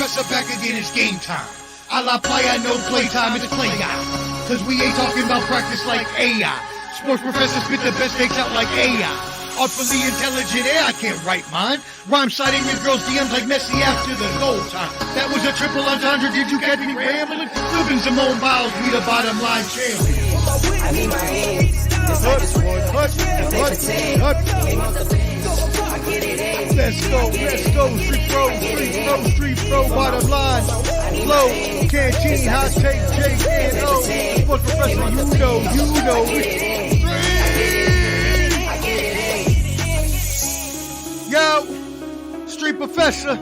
Professor back again, it's game time. A la playa, no playtime, it's play guy. Cause we ain't talking about practice like AI. Sports professors spit the best takes out like AI. Artfully intelligent, I can't write mine. Rhyme citing your girl's DMs like Messi after the goal time. That was a triple entendre, did you catch me rambling? Flipping Simone Biles, we the bottom line champion. I need my hands. It's like this one. Let's go, street pro, bottom line. Flow, canteen, hot take, J and O. Sports professor, you know. Yo, street professor,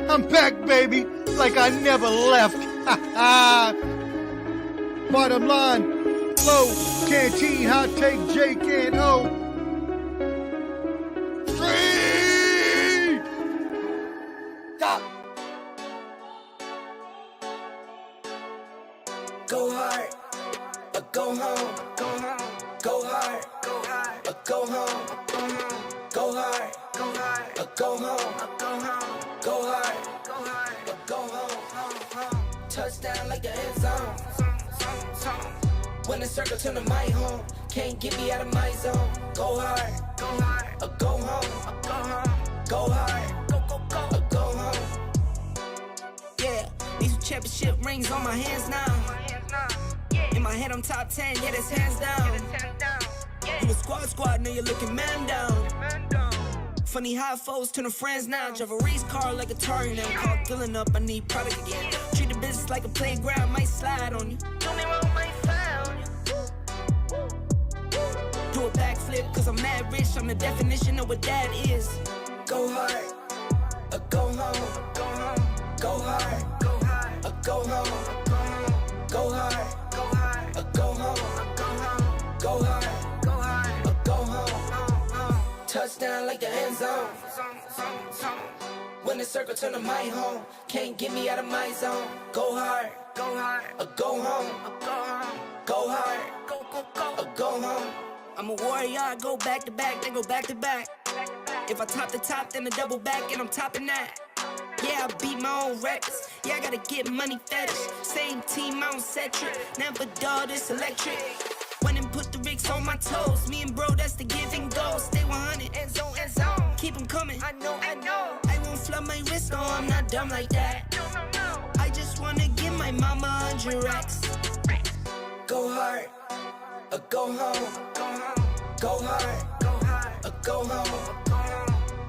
I'm back, baby, like I never left. Bottom line, flow, canteen, hot take, Jake and O. Street! Stop! Go hard, or go home. Go hard, or go home. Go hard, or go home. Go hard, or go home. Touchdown like the end zone. When the circle turn to my home, can't get me out of my zone. Go hard, or go home. Go hard, or go home. Yeah, these championship rings on my hands now. In my head I'm top 10, yeah, that's hands down. You a squad, now you're looking man down. Funny how foes turn to friends now. Drive a race car like a Atari now. Call filling up, I need product again. Treat the business like a playground, might slide on you. Don't me wrong, might slide on you. Do a backflip, cause I'm mad rich. I'm the definition of what that is. Go hard, or go home. Go hard, or go home. Go hard, or go home. Go hard, or go home. Touchdown like the end zone. When the circle turn to my home, can't get me out of my zone. Go hard, or go home. Go hard, or go home. I'm a warrior, I go back to back, then go back to back. If I top the top, then a double back, and I'm topping that. Yeah, I beat my own records. Yeah, I gotta get money fetish. Same team, I don't set trip. Never dull, this electric. Went and put the Ricks on my toes. Me and bro, that's the give and go. Stay 100, end zone. Keep them coming. I know. I won't flood my wrist, no, I'm not dumb like that. No. I just wanna give my mama 100 racks. Go hard, or go home. Go hard, or go home.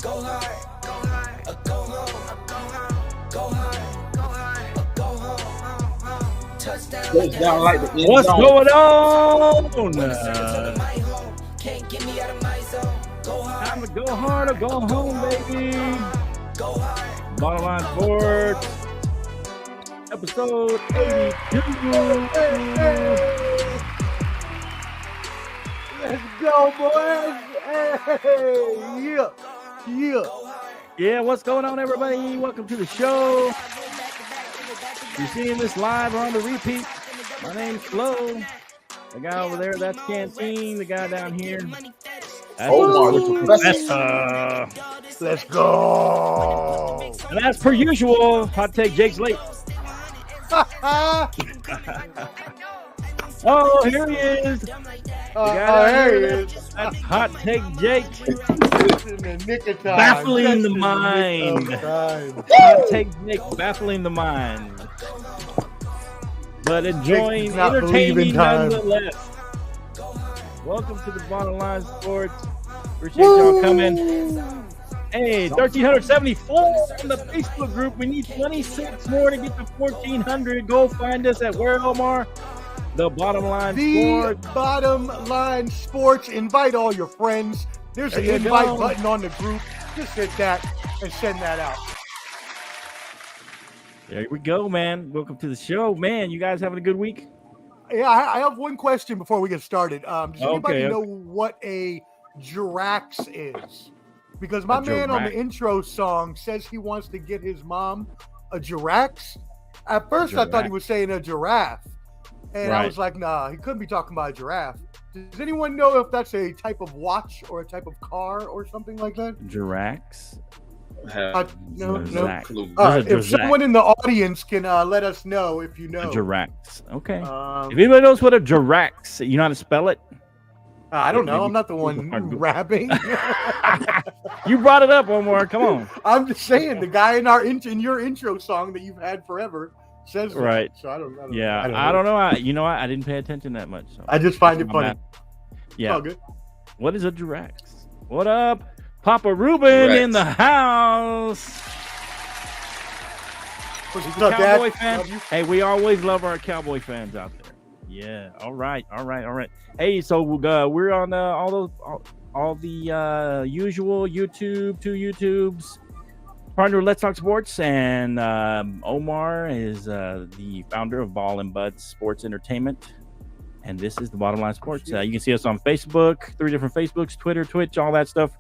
Go hard, or go home. Go hard, or go home. Touchdown like the What's going on? Can't get me out of my zone. Go hard. Time to go hard or go home, baby. Go hard. Bottom Line Sports, episode 82. Let's go, boys! Hey, yeah. Yeah, what's going on, everybody? Welcome to the show. You're seeing this live or on the repeat. My name's Flo. The guy over there, that's Canteen. The guy down here, that's Professor. Let's go! And as per usual, hot take Jake's late. Oh, here he is. The guy here he is. That's hot take Jake. In the nick of time. Baffling the mind. Hot take Jake, baffling the mind. But enjoying, entertaining nonetheless. Welcome to the Bottom Line Sports. Appreciate y'all coming. Hey, 1,374 on the Facebook group. We need 26 more to get to 1,400. Go find us at where, Omar? The Bottom Line Sports. The Bottom Line Sports. Invite all your friends. There's an invite button on the group. Just hit that and send that out. There we go, man. Welcome to the show. Man, you guys having a good week? Yeah, I have one question before we get started. Does anybody know what a Jirax is? Because my man on the intro song says he wants to get his mom a Jirax. At first, I thought he was saying a giraffe. And I was like, nah, he couldn't be talking about a giraffe. Does anyone know if that's a type of watch or a type of car or something like that? Jirax? No. Zach. If someone in the audience can let us know if you know. A Jirax. Okay. If anybody knows what a Jirax, you know how to spell it? I don't know. I'm not the one rapping. You brought it up, Omar. Come on. I'm just saying the guy in your intro song that you've had forever says right. That. So I don't know. I don't know. You know what? I didn't pay attention that much. So I just find it funny. Yeah. It's all good. What is a Jirax? What up? Papa Ruben in the house. What's up, Cowboy Dad? fans. Hey, we always love our Cowboy fans out there. Yeah. All right. Hey, so we're on all the usual YouTube, 2 YouTubes. Partner with Let's Talk Sports, and Omar is the founder of Ball and Buds Sports Entertainment, and this is the Bottom Line Sports. You can see us on Facebook, 3 different Facebooks, Twitter, Twitch, all that stuff.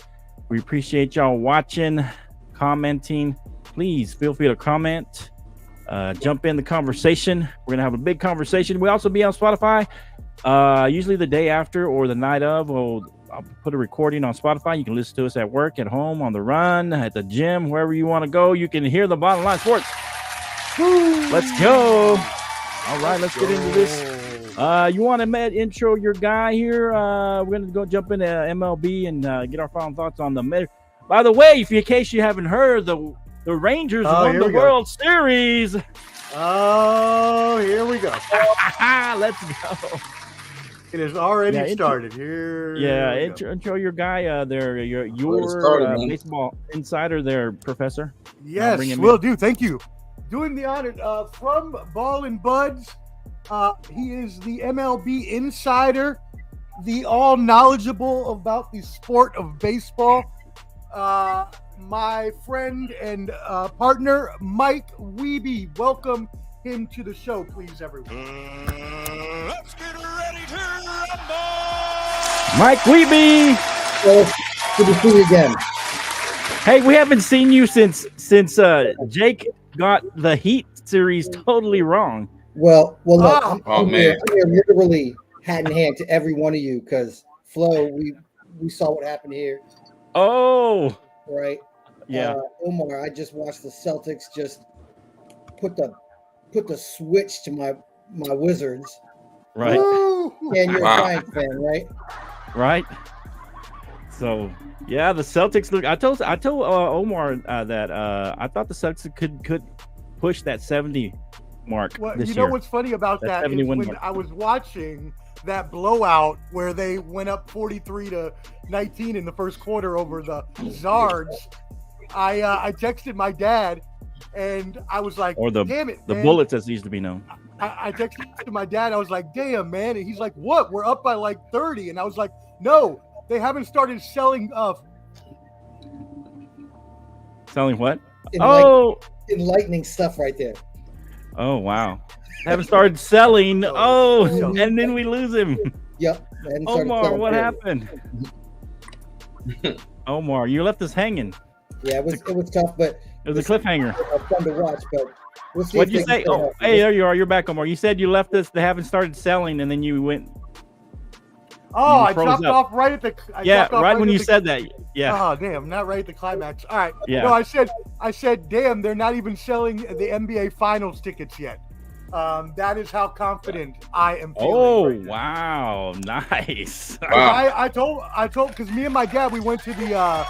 We appreciate y'all watching, commenting. Please feel free to comment. Jump in the conversation. We're gonna have a big conversation. We'll also be on Spotify. Usually the day after or the night of. I'll put a recording on Spotify. You can listen to us at work, at home, on the run, at the gym, wherever you want to go. You can hear the Bottom Line Sports. Woo! Let's go. All right, let's get into this. You want to intro your guy here? We're gonna go jump into MLB and get our final thoughts on the. By the way, in case you haven't heard, the Rangers won the World Series. Oh, here we go. Let's go. It has already started. Here. Yeah, intro your guy there. Your baseball insider there, Professor. Yes, will do. Thank you. Doing the honor from Ball and Buds. He is the MLB insider, the all knowledgeable about the sport of baseball. My friend and partner, Mike Wiebe. Welcome him to the show, please, everyone. Let's get ready to rumble! Mike Wiebe. Good to see you again. Hey, we haven't seen you since Jake got the Heat series totally wrong. Well, look, I'm here literally hat in hand to every one of you because Flo, we saw what happened here. Oh, right. Yeah, Omar, I just watched the Celtics just put the switch to my Wizards. Right. And you're a Giants fan, right? Right. So yeah, the Celtics look. I told Omar that I thought the Celtics could push that 70 mark. Well, this you year. know what's funny about that is when mark. I was watching that blowout where they went up 43-19 in the first quarter over the Zards. I texted my dad, and I was like, or damn it, the man. Bullets as used to be known. I texted my dad. I was like, damn, man. And he's like, what? We're up by like 30. And I was like, no, they haven't started selling Selling what? Enlightening stuff right there. Oh, wow. Haven't started selling. And then we lose him. Yep. Omar, what happened? Omar, you left us hanging. Yeah, it was tough, but it was a cliffhanger. Fun to watch, but we'll see. What'd you say? Oh, hey, there you are. You're back, Omar. You said you left us. They haven't started selling, and then you went. Oh, I dropped off right at the. Right when you said that. Yeah. Oh, damn! Not right at the climax. All right. Yeah. No, I said, damn! They're not even selling the NBA Finals tickets yet. That is how confident I am feeling. Oh, right wow! Nice. Wow. I told because me and my dad we went to the.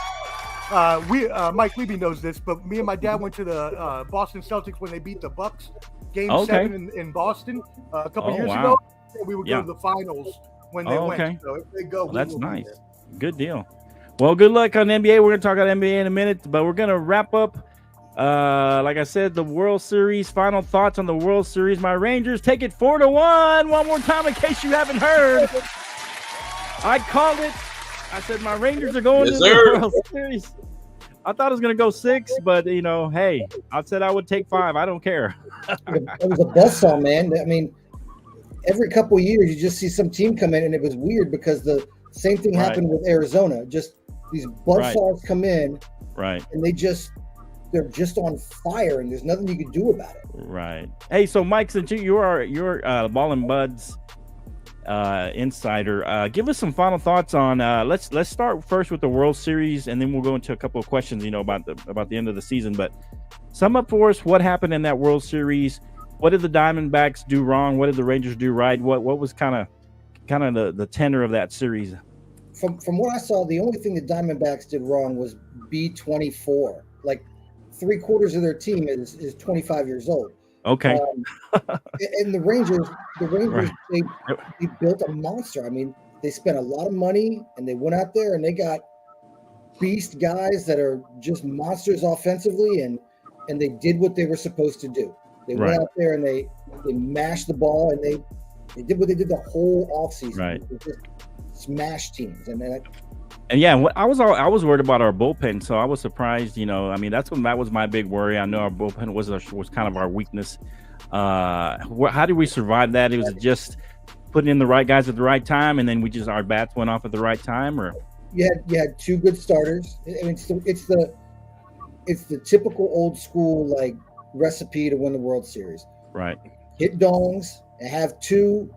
Mike Wiebe knows this, but me and my dad went to the Boston Celtics when they beat the Bucks, Game 7 in Boston a couple years ago. We would go to the finals when they went. So if they go, that's nice. Good deal. Well, good luck on NBA. We're going to talk about NBA in a minute, but we're going to wrap up. Like I said, the World Series. Final thoughts on the World Series. My Rangers take it 4-1. One more time, in case you haven't heard. I called it. I said my Rangers are going to the World Series. I thought it was going to go 6, but hey, I said I would take 5. I don't care. It was a buzzsaw, man. I mean, every couple of years you just see some team come in, and it was weird because the same thing happened with Arizona. Just these buzzsaws come in, and they're just on fire, and there's nothing you can do about it. Right. Hey, so Mike, since you're Ball and Buds insider. Give us some final thoughts on. Let's start first with the World Series, and then we'll go into a couple of questions. About the end of the season. But sum up for us what happened in that World Series. What did the Diamondbacks do wrong? What did the Rangers do right? What was kind of the tenor of that series? From what I saw, the only thing the Diamondbacks did wrong was be 24. Like 3/4 of their team is 25 years old. Okay. And the Rangers, Right. they built a monster. I mean, they spent a lot of money and they went out there and they got beast guys that are just monsters offensively, and they did what they were supposed to do. They Right. went out there and they mashed the ball, and they did what they did the whole offseason. Right. They just smashed teams, and then And yeah, I was worried about our bullpen, so I was surprised. I mean, that was my big worry. I know our bullpen was kind of our weakness. How did we survive that? It was just putting in the right guys at the right time, and then our bats went off at the right time, or you had two good starters. I mean, it's the typical old school like recipe to win the World Series. right, Hit dongs and have two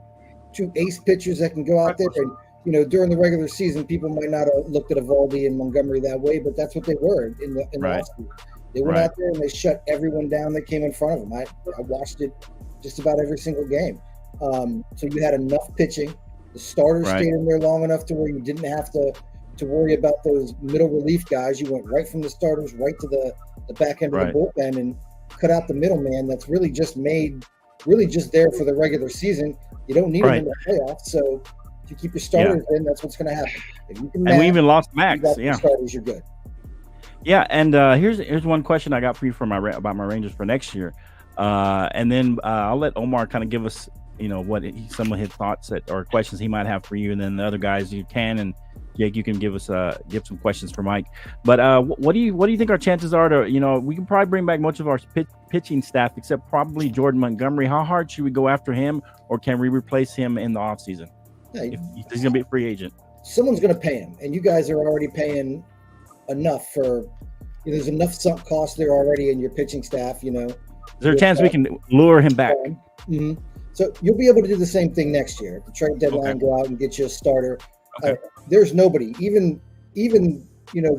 ace pitchers that can go out there. And during the regular season, people might not have looked at Evaldi and Montgomery that way, but that's what they were in the Right. offseason. They went out there and they shut everyone down that came in front of them. I watched it just about every single game. So you had enough pitching. The starters Right. stayed in there long enough to where you didn't have to worry about those middle relief guys. You went right from the starters right to the back end of Right. the bullpen and cut out the middleman that's really just there for the regular season. You don't need them in the playoffs. So if you keep your starters in, that's what's going to happen. If you can and we even lost you Max. got Yeah, the starters, you're good. yeah. And here's one question I got for you about my Rangers for next year, and then I'll let Omar kind of give us some of his thoughts or questions he might have for you, and then the other guys you can, and Jake, you can give some questions for Mike. But what do you think our chances are to we can probably bring back most of our pitching staff except probably Jordan Montgomery. How hard should we go after him, or can we replace him in the offseason? Yeah, If he's gonna be a free agent. someone's going to pay him, and you guys are already paying enough for. There's enough sunk cost there already in your pitching staff. Is there a chance we can lure him back? Mm-hmm. So you'll be able to do the same thing next year. At the trade deadline, go out and get you a starter. Okay. There's nobody, even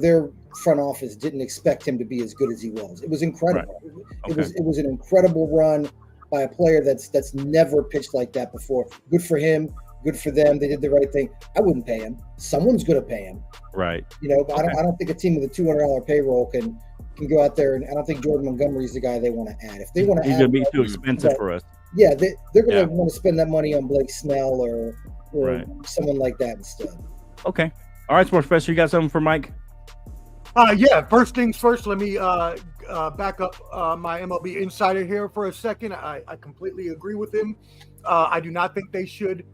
their front office didn't expect him to be as good as he was. It was incredible. Okay. It was an incredible run by a player that's never pitched like that before. Good for him. Good for them. They did the right thing. I wouldn't pay him. Someone's going to pay him. Right. But I don't think a team with a $200 payroll can go out there, and I don't think Jordan Montgomery is the guy they want to add. If they want to, He's going to be too expensive for us. Yeah, they're going to want to spend that money on Blake Snell or someone like that instead. Okay. All right, Sports Professor, you got something for Mike? Yeah, first things first, let me back up my MLB insider here for a second. I completely agree with him. I do not think they should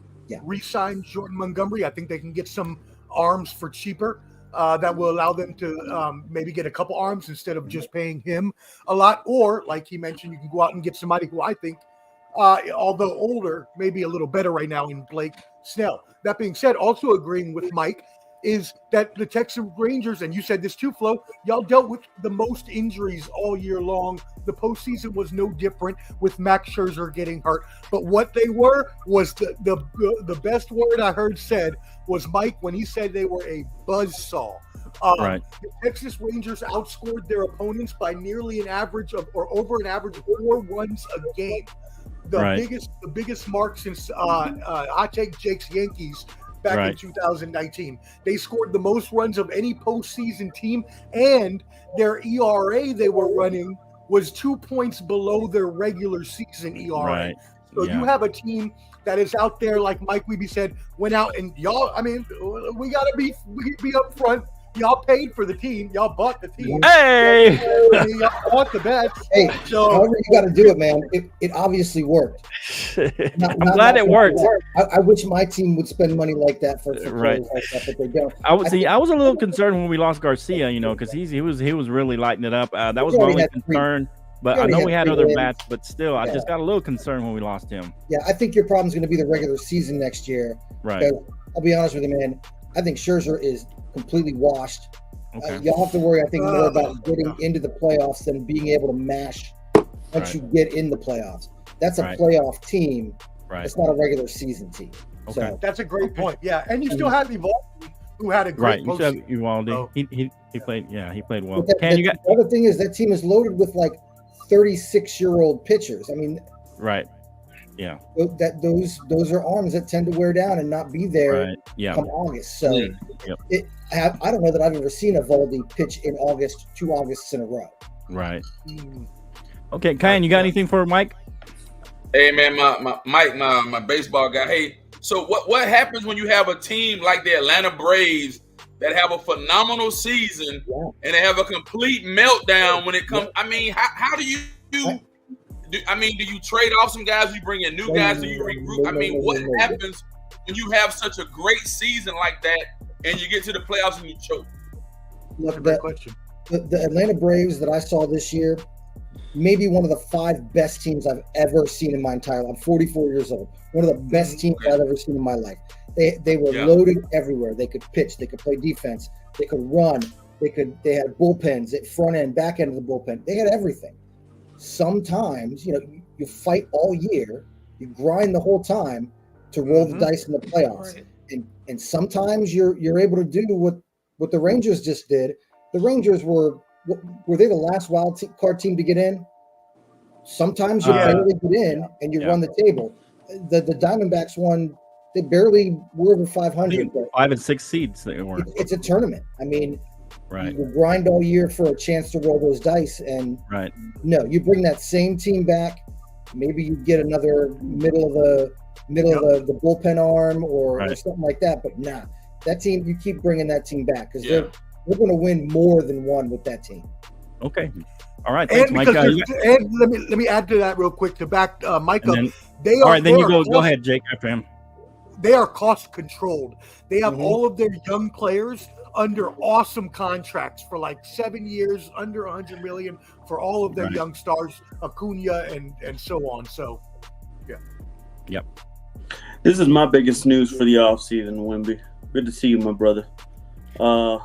re-sign Jordan Montgomery. I think they can get some arms for cheaper that will allow them to maybe get a couple arms instead of just paying him a lot. Or, like he mentioned, you can go out and get somebody who I think, although older, may be a little better right now in Blake Snell. That being said, also agreeing with Mike, is that the Texas Rangers, and you said this too, Flo, y'all dealt with the most injuries all year long. The postseason was no different with Max Scherzer getting hurt. But what they were was the best word I heard said was Mike when he said they were a buzzsaw. The Texas Rangers outscored their opponents by nearly an average of, or over an average of 4 runs a game. The biggest mark since I take Jake's Yankees back in 2019. They scored the most runs of any postseason team, and their ERA they were running was 2 points below their regular season ERA. So you have a team that is out there, like Mike Weeby said, went out and y'all, I mean, we got to be up front. Y'all paid for the team. Y'all bought the team. Hey! Y'all bought the bets. Hey, so, however you got to do it, man. It obviously worked. I'm glad it worked. I wish my team would spend money like that for players like that, but they don't. I was a little concerned when we lost Garcia, because he was really lighting it up. That was my only concern. But I know we had other bats, but still, I just got a little concerned when we lost him. Yeah, I think your problem's going to be the regular season next year. Right. I'll be honest with you, man. I think Scherzer is completely washed. Okay. You'll have to worry, I think, more about getting into the playoffs than being able to mash once you get in the playoffs. That's a playoff team. Right. It's not a regular season team. Okay. So That's a great point. Yeah, and you still have Evaldi, who had a great Right. You said postseason. Uvalde. So- He played. Yeah, he played well. But the other thing is that team is loaded with like 36-year-old pitchers. I mean, right. Yeah. Those are arms that tend to wear down and not be there Right. Yeah. come August. So Yep. I don't know that I've ever seen Evaldi pitch in August, 2 Augusts in a row. Right. Okay, Kyan, you got anything for Mike? Hey man, my baseball guy. Hey, so what happens when you have a team like the Atlanta Braves that have a phenomenal season and they have a complete meltdown when it comes? I mean, how do you do? Do you trade off some guys? Do you bring in new guys? Do you regroup? I mean, what happens when you have such a great season like that and you get to the playoffs and you choke? Look, Great question. The Atlanta Braves that I saw this year, maybe one of the 5 best teams I've ever seen in my entire life. I'm 44 years old. One of the best teams I've ever seen in my life. They were loaded everywhere. They could pitch. They could play defense. They could run. They had bullpens at front end, back end of the bullpen. They had everything. Sometimes, you fight all year, you grind the whole time to roll the dice in the playoffs. Right. And sometimes you're able to do what the Rangers just did. The Rangers were they the last wild card team to get in? Sometimes you barely get in and you run the table. The Diamondbacks won. They barely were over 500. 5 and 6 seeds they were. It's a tournament. I mean, right. You grind all year for a chance to roll those dice, and no, you bring that same team back. Maybe you get another middle of the bullpen arm or something like that. But nah, that team, you keep bringing that team back because they're going to win more than one with that team. Okay. All right. Thanks, Mike. And let me add to that real quick to back Mike up. Then you go ahead, Jake, after him. They are cost controlled. They have all of their young players under awesome contracts for like 7 years, under $100 million for all of their young stars, Acuna and so on. So, yeah. Yep. This is my biggest news for the offseason, Wemby. Good to see you, my brother. I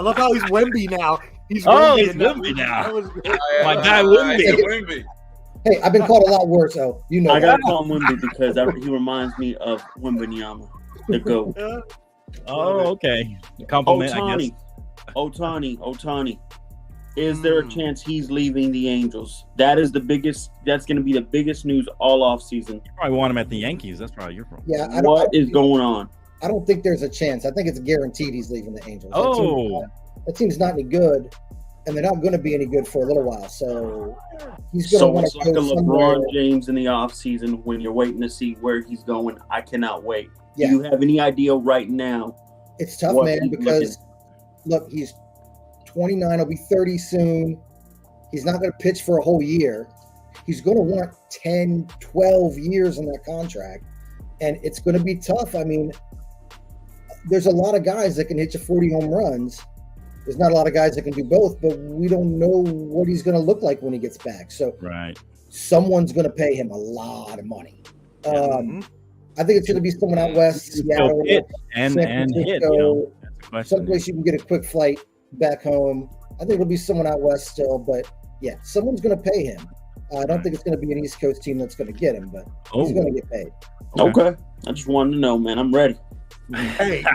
love how he's Wemby now. He's Wemby now. My guy Wemby. Hey, I've been called a lot worse, so you know. I gotta call him Wemby because he reminds me of Wembanyama, the GOAT. Oh, okay. Compliment, I guess. Otani. Is there a chance he's leaving the Angels? That's going to be the biggest news all off season. You probably want him at the Yankees. That's probably your problem. Yeah. What is going on? I don't think there's a chance. I think it's guaranteed he's leaving the Angels. That team's not any good, and they're not going to be any good for a little while. So he's going to want to like a LeBron James in the offseason when you're waiting to see where he's going. I cannot wait. Yeah. Do you have any idea right now? It's tough, man, because look, he's 29. He'll be 30 soon. He's not going to pitch for a whole year. He's going to want 10, 12 years on that contract, and it's going to be tough. I mean, there's a lot of guys that can hit you 40 home runs. There's not a lot of guys that can do both, but we don't know what he's going to look like when he gets back. So someone's going to pay him a lot of money. I think it's going to be someone out west, Seattle, San Francisco, someplace you can get a quick flight back home. I think it'll be someone out west still, but yeah, someone's going to pay him. I don't think it's going to be an East Coast team that's going to get him, but he's going to get paid. Okay. I just wanted to know, man. I'm ready. Hey,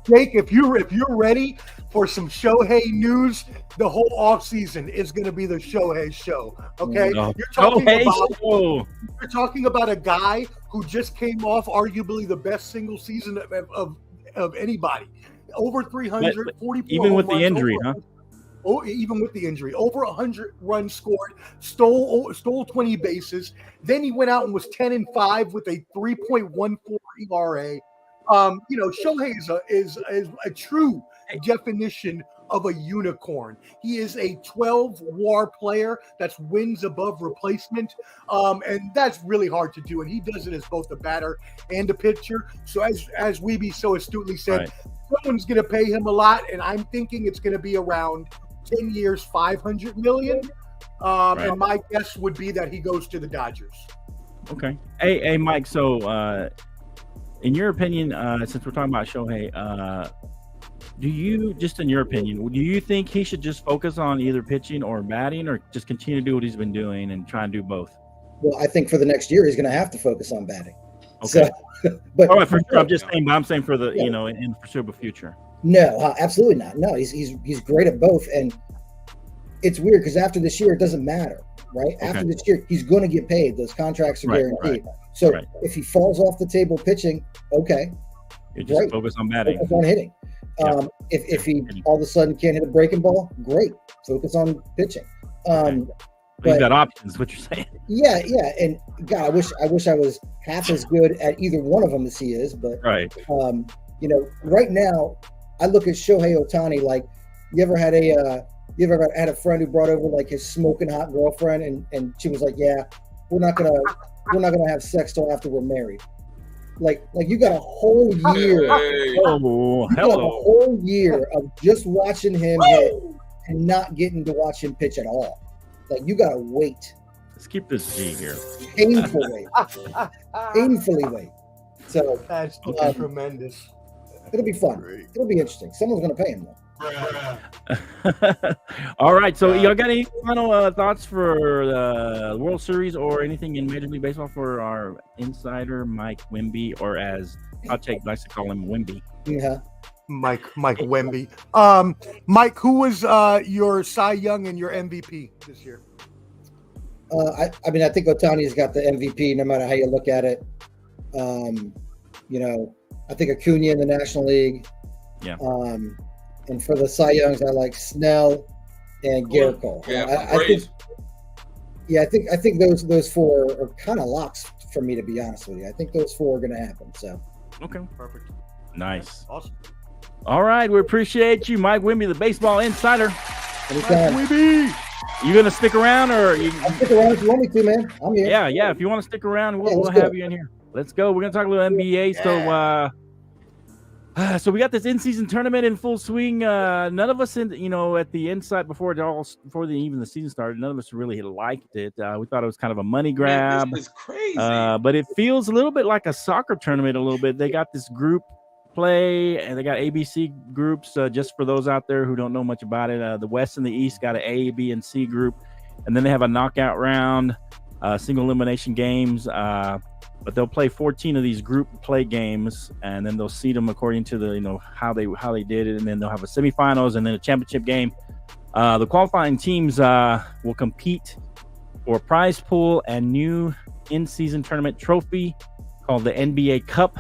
Jake, if you're ready for some Shohei news, the whole offseason is going to be the Shohei show. Okay, you're talking about a guy who just came off arguably the best single season of anybody, over 300, 44 even with the injury, even with the injury, over 100 runs scored, stole 20 bases. Then he went out and was 10-5 with a 3.14 ERA. Shohei is a true definition of a unicorn. He is a 12 WAR player that's wins above replacement, and that's really hard to do. And he does it as both a batter and a pitcher. So as Weeby so astutely said, someone's going to pay him a lot, and I'm thinking it's going to be around 10 years, $500 million. And my guess would be that he goes to the Dodgers. Okay. Hey, Mike. So, in your opinion, since we're talking about Shohei, do you think he should just focus on either pitching or batting, or just continue to do what he's been doing and try and do both? Well, I think for the next year, he's going to have to focus on batting. So, but all right, for sure. I'm saying for the in foreseeable future. No, absolutely not. No, he's great at both, and it's weird because after this year, it doesn't matter, right? Okay. After this year, he's going to get paid. Those contracts are guaranteed. Right. So if he falls off the table pitching, okay, you just focus on batting, focus on hitting. If he all of a sudden can't hit a breaking ball, great, focus on pitching. But he's got options. What you're saying? Yeah, and God, I wish I was half as good at either one of them as he is. But right now, I look at Shohei Ohtani like, you ever had a friend who brought over like his smoking hot girlfriend, and she was like, yeah, we're not gonna have sex till after we're married. Like you got a whole year. A whole year of just watching him hit and not getting to watch him pitch at all. Like, you gotta wait. Let's keep this G here. Painfully wait. So that's tremendous. It'll be fun. Great. It'll be interesting. Someone's gonna pay him though. All right. So y'all got any final thoughts for the World Series or anything in Major League Baseball for our insider Mike Wemby, or as Hotcheck likes to call him, Wemby? Yeah. Mike Wemby. Mike, who was your Cy Young and your MVP this year? I mean, I think Ohtani's got the MVP no matter how you look at it. I think Acuna in the National League. Yeah. And for the Cy Youngs, I like Snell and Garrett Cole. Yeah, I think those four are kind of locks for me, to be honest with you. I think those four are going to happen. So. Okay. Perfect. Nice. Awesome. All right, we appreciate you, Mike Wemby, the baseball insider. Anytime. Mike Wemby. You gonna stick around, or I'll stick around if you want me to, man. I'm here. Yeah. If you want to stick around, we'll have you in here. Let's go. We're gonna talk a little NBA. Yeah. So we got this in-season tournament in full swing. None of us, at the inside before even the season started, none of us really liked it. We thought it was kind of a money grab. Man, this is crazy. But it feels a little bit like a soccer tournament. A little bit. They got this group play, and they got ABC groups. Just for those out there who don't know much about it, the West and the East got an A, B, and C group, and then they have a knockout round, single elimination games. But they'll play 14 of these group play games, and then they'll seed them according to the how they did it, and then they'll have a semifinals and then a championship game. The qualifying teams will compete for a prize pool and new in-season tournament trophy called the NBA Cup.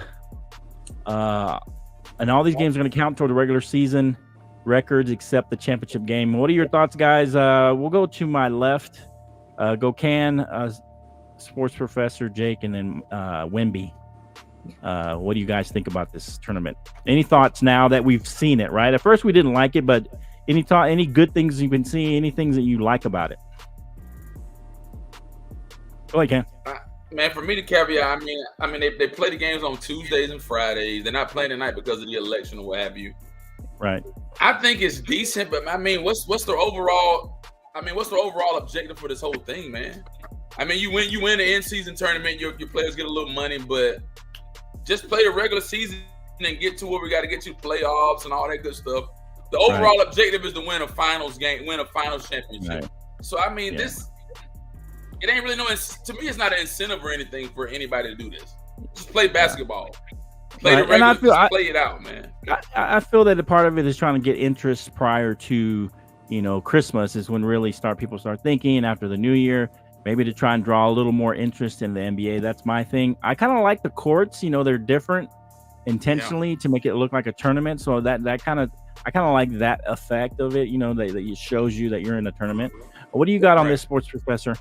And all these games are going to count toward the regular season records except the championship game. What are your thoughts, guys? We'll go to my left. Go Can, sports professor Jake, and then Wemby. What do you guys think about this tournament? Any thoughts now that we've seen it? Right, at first we didn't like it, but any good things you've been seeing? Any things that you like about it? Go ahead, Ken. Man, for me to caveat, I mean, they play the games on Tuesdays and Fridays. They're not playing tonight because of the election or what have you. Right. I think it's decent, but I mean, what's the overall? I mean, what's the overall objective for this whole thing, man? I mean, you win the in-season tournament, your players get a little money, but just play the regular season and get to where we got to get to, playoffs and all that good stuff. The overall objective is to win a finals game, win a finals championship. Right. So I mean, it ain't really to me, it's not an incentive or anything for anybody to do this. Just play basketball. Play the regular, play it out, man. I feel that a part of it is trying to get interest prior to, Christmas is when really people start thinking after the new year, maybe to try and draw a little more interest in the NBA. That's my thing. I kind of like the courts, they're different intentionally to make it look like a tournament. So I kind of like that effect of it, that it shows you that you're in a tournament. What do you got on this, sports professor?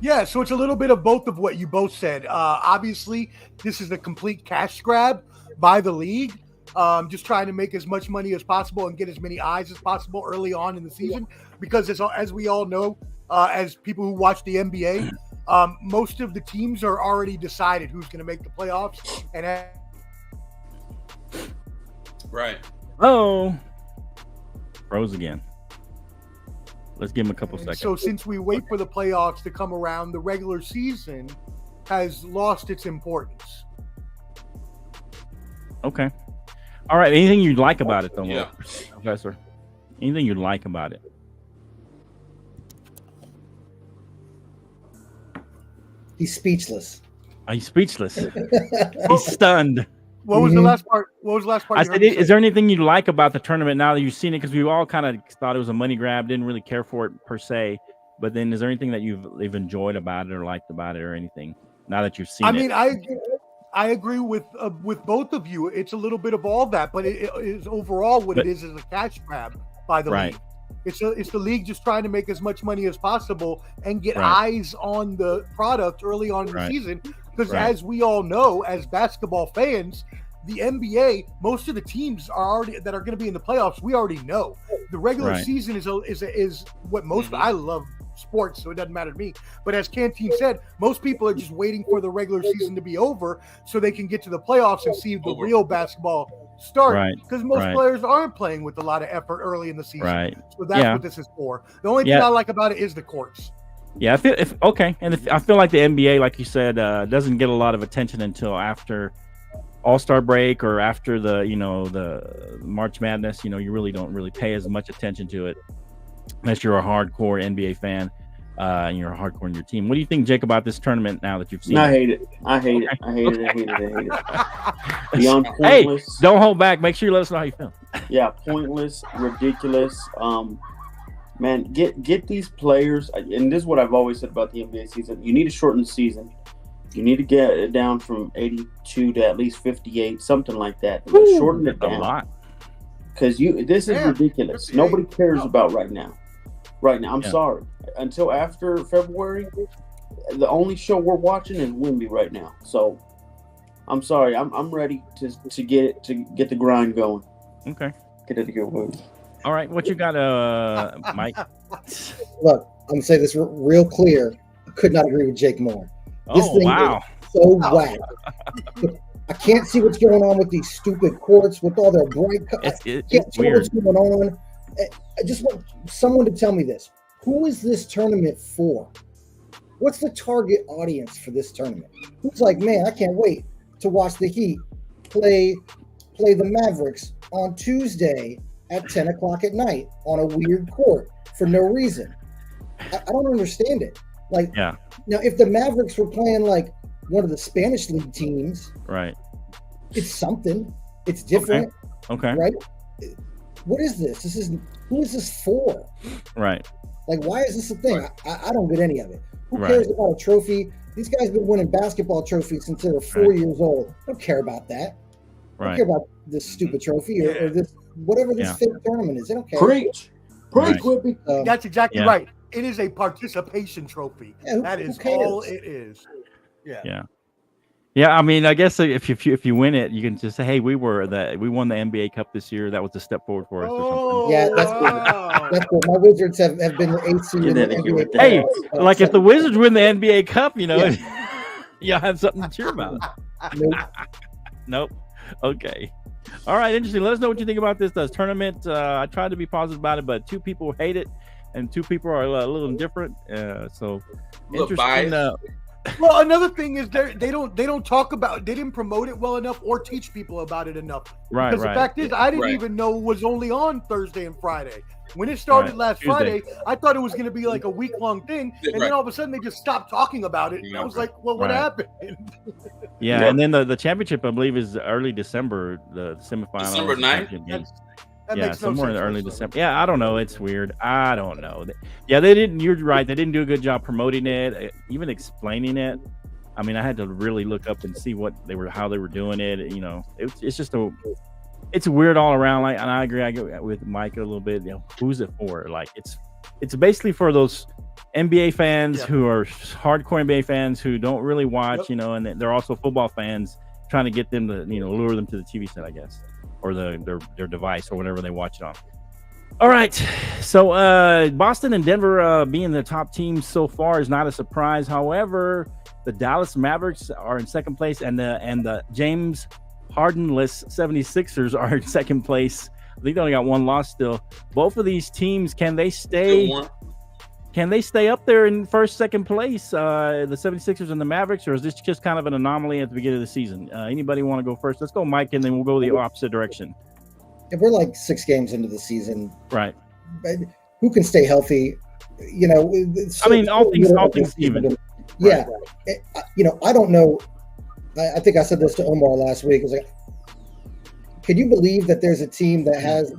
Yeah, so it's a little bit of both of what you both said. Obviously, this is a complete cash grab by the league, just trying to make as much money as possible and get as many eyes as possible early on in the season. Because as we all know, as people who watch the NBA, most of the teams are already decided who's going to make the playoffs. And right. Oh, froze again. Let's give him a couple seconds. So since we wait for the playoffs to come around, the regular season has lost its importance. Okay. All right. Anything you'd like about it, though, yeah. Professor? Anything you'd like about it? He's speechless. He's speechless. He's stunned. What was the last part? What was the last part? I said, is there anything you like about the tournament now that you've seen it? Because we all kind of thought it was a money grab, didn't really care for it per se. But then, is there anything that you've enjoyed about it or liked about it or anything now that you've seen it? I mean, I agree with both of you. It's a little bit of all that, but it is overall what it is a cash grab by the league. It's the league just trying to make as much money as possible and get eyes on the product early on in the season. Because as we all know, as basketball fans, the NBA, most of the teams that are going to be in the playoffs, we already know. The regular season is what most. I love sports, so it doesn't matter to me. But as Canteen said, most people are just waiting for the regular season to be over so they can get to the playoffs and see the real basketball start. Because most players aren't playing with a lot of effort early in the season. So that's what this is for. The only thing I like about it is the courts. Yeah, I feel I feel like the NBA, like you said, doesn't get a lot of attention until after All-Star break or after the March Madness. You really don't really pay as much attention to it unless you're a hardcore NBA fan and you're hardcore in your team. What do you think, Jake, about this tournament now that you've seen? I hate it. Beyond pointless. Hey, don't hold back. Make sure you let us know how you feel. Yeah, pointless, ridiculous. Man, get these players, and this is what I've always said about the NBA season. You need to shorten the season. You need to get it down from 82 to at least 58, something like that. Shorten it down. A lot. Because this is ridiculous. 58. Nobody cares about right now. I'm sorry. Until after February, the only show we're watching is Wemby right now. So I'm sorry. I'm ready to get the grind going. Okay. Get it together. All right, what you got, Mike? Look, I'm gonna say this real clear. I could not agree with Jake more. This thing is so whack. I can't see what's going on with these stupid courts with all their bright colors. I can't see what's going on. I just want someone to tell me this. Who is this tournament for? What's the target audience for this tournament? Who's like, man, I can't wait to watch the Heat play the Mavericks on Tuesday at 10 o'clock at night on a weird court for no reason. I don't understand it. Now if the Mavericks were playing like one of the Spanish league teams, it's something. It's different. Okay. Right? What is this? Who is this for? Right. Like, why is this a thing? I don't get any of it. Who cares about a trophy? These guys have been winning basketball trophies since they were 4 years old. I don't care about that. I don't care about this stupid trophy or this whatever this fake tournament is. I don't care. Preach, Whippy. That's exactly right. It is a participation trophy. That is all it is. Yeah. I mean, I guess if you win it, you can just say, "Hey, we won the NBA Cup this year. That was a step forward for us." Or something. Yeah, that's good. That's good. My Wizards have been the 8th seed in the NBA. Hey, like if the Wizards win the NBA Cup, you'll have something to cheer about. Nope. Okay. All right, interesting. Let us know what you think about this tournament. I tried to be positive about it, but 2 people hate it, and 2 people are a little indifferent. So interesting. Well, another thing is they don't talk about. They didn't promote it well enough or teach people about it enough. Right. Because the fact is, I didn't even know it was only on Thursday and Friday. When it started last Friday, I thought it was going to be like a week-long thing, and then all of a sudden they just stopped talking about it. And I was like, "Well, what happened?" And then the championship, I believe, is early December. The semifinals. December 9th. Somewhere in early December. Yeah, I don't know. It's weird. I don't know. Yeah, they didn't. You're right. They didn't do a good job promoting it, even explaining it. I mean, I had to really look up and see how they were doing it. It's just it's weird all around. Like, and I agree. I go with Mike a little bit. Who's it for? Like, it's basically for those NBA fans who are hardcore NBA fans who don't really watch. And they're also football fans, trying to get them to lure them to the TV set, I guess, or their device or whatever they watch it on. All right, so Boston and Denver being the top teams so far is not a surprise. However, the Dallas Mavericks are in second place, and the James Harden-less 76ers are in second place. I think they only got 1 loss still. Both of these teams, can they stay up there in first, second place, the 76ers and the Mavericks, or is this just kind of an anomaly at the beginning of the season? Anybody want to go first? Let's go, Mike, and then we'll go the opposite direction. If we're like 6 games into the season, right? Who can stay healthy? I mean, all things even. Yeah, I don't know. I think I said this to Omar last week. I was like, can you believe that there's a team that has,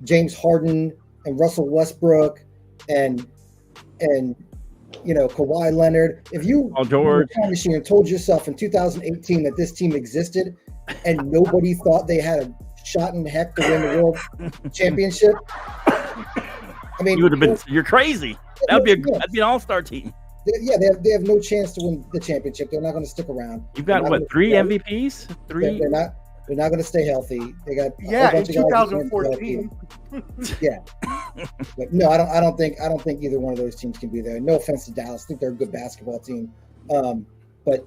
James Harden and Russell Westbrook and Kawhi Leonard? If you were time machine and told yourself in 2018 that this team existed and nobody thought they had a shot in heck to win the world championship, I mean, you would have been. You're crazy. That'd be an all-star team. They have no chance to win the championship. They're not going to stick around. You've got what, 3 MVPs? 3. They're not going to stay healthy. They got in 2014. Yeah, but no, I don't think either one of those teams can be there. No offense to Dallas, I think they're a good basketball team, but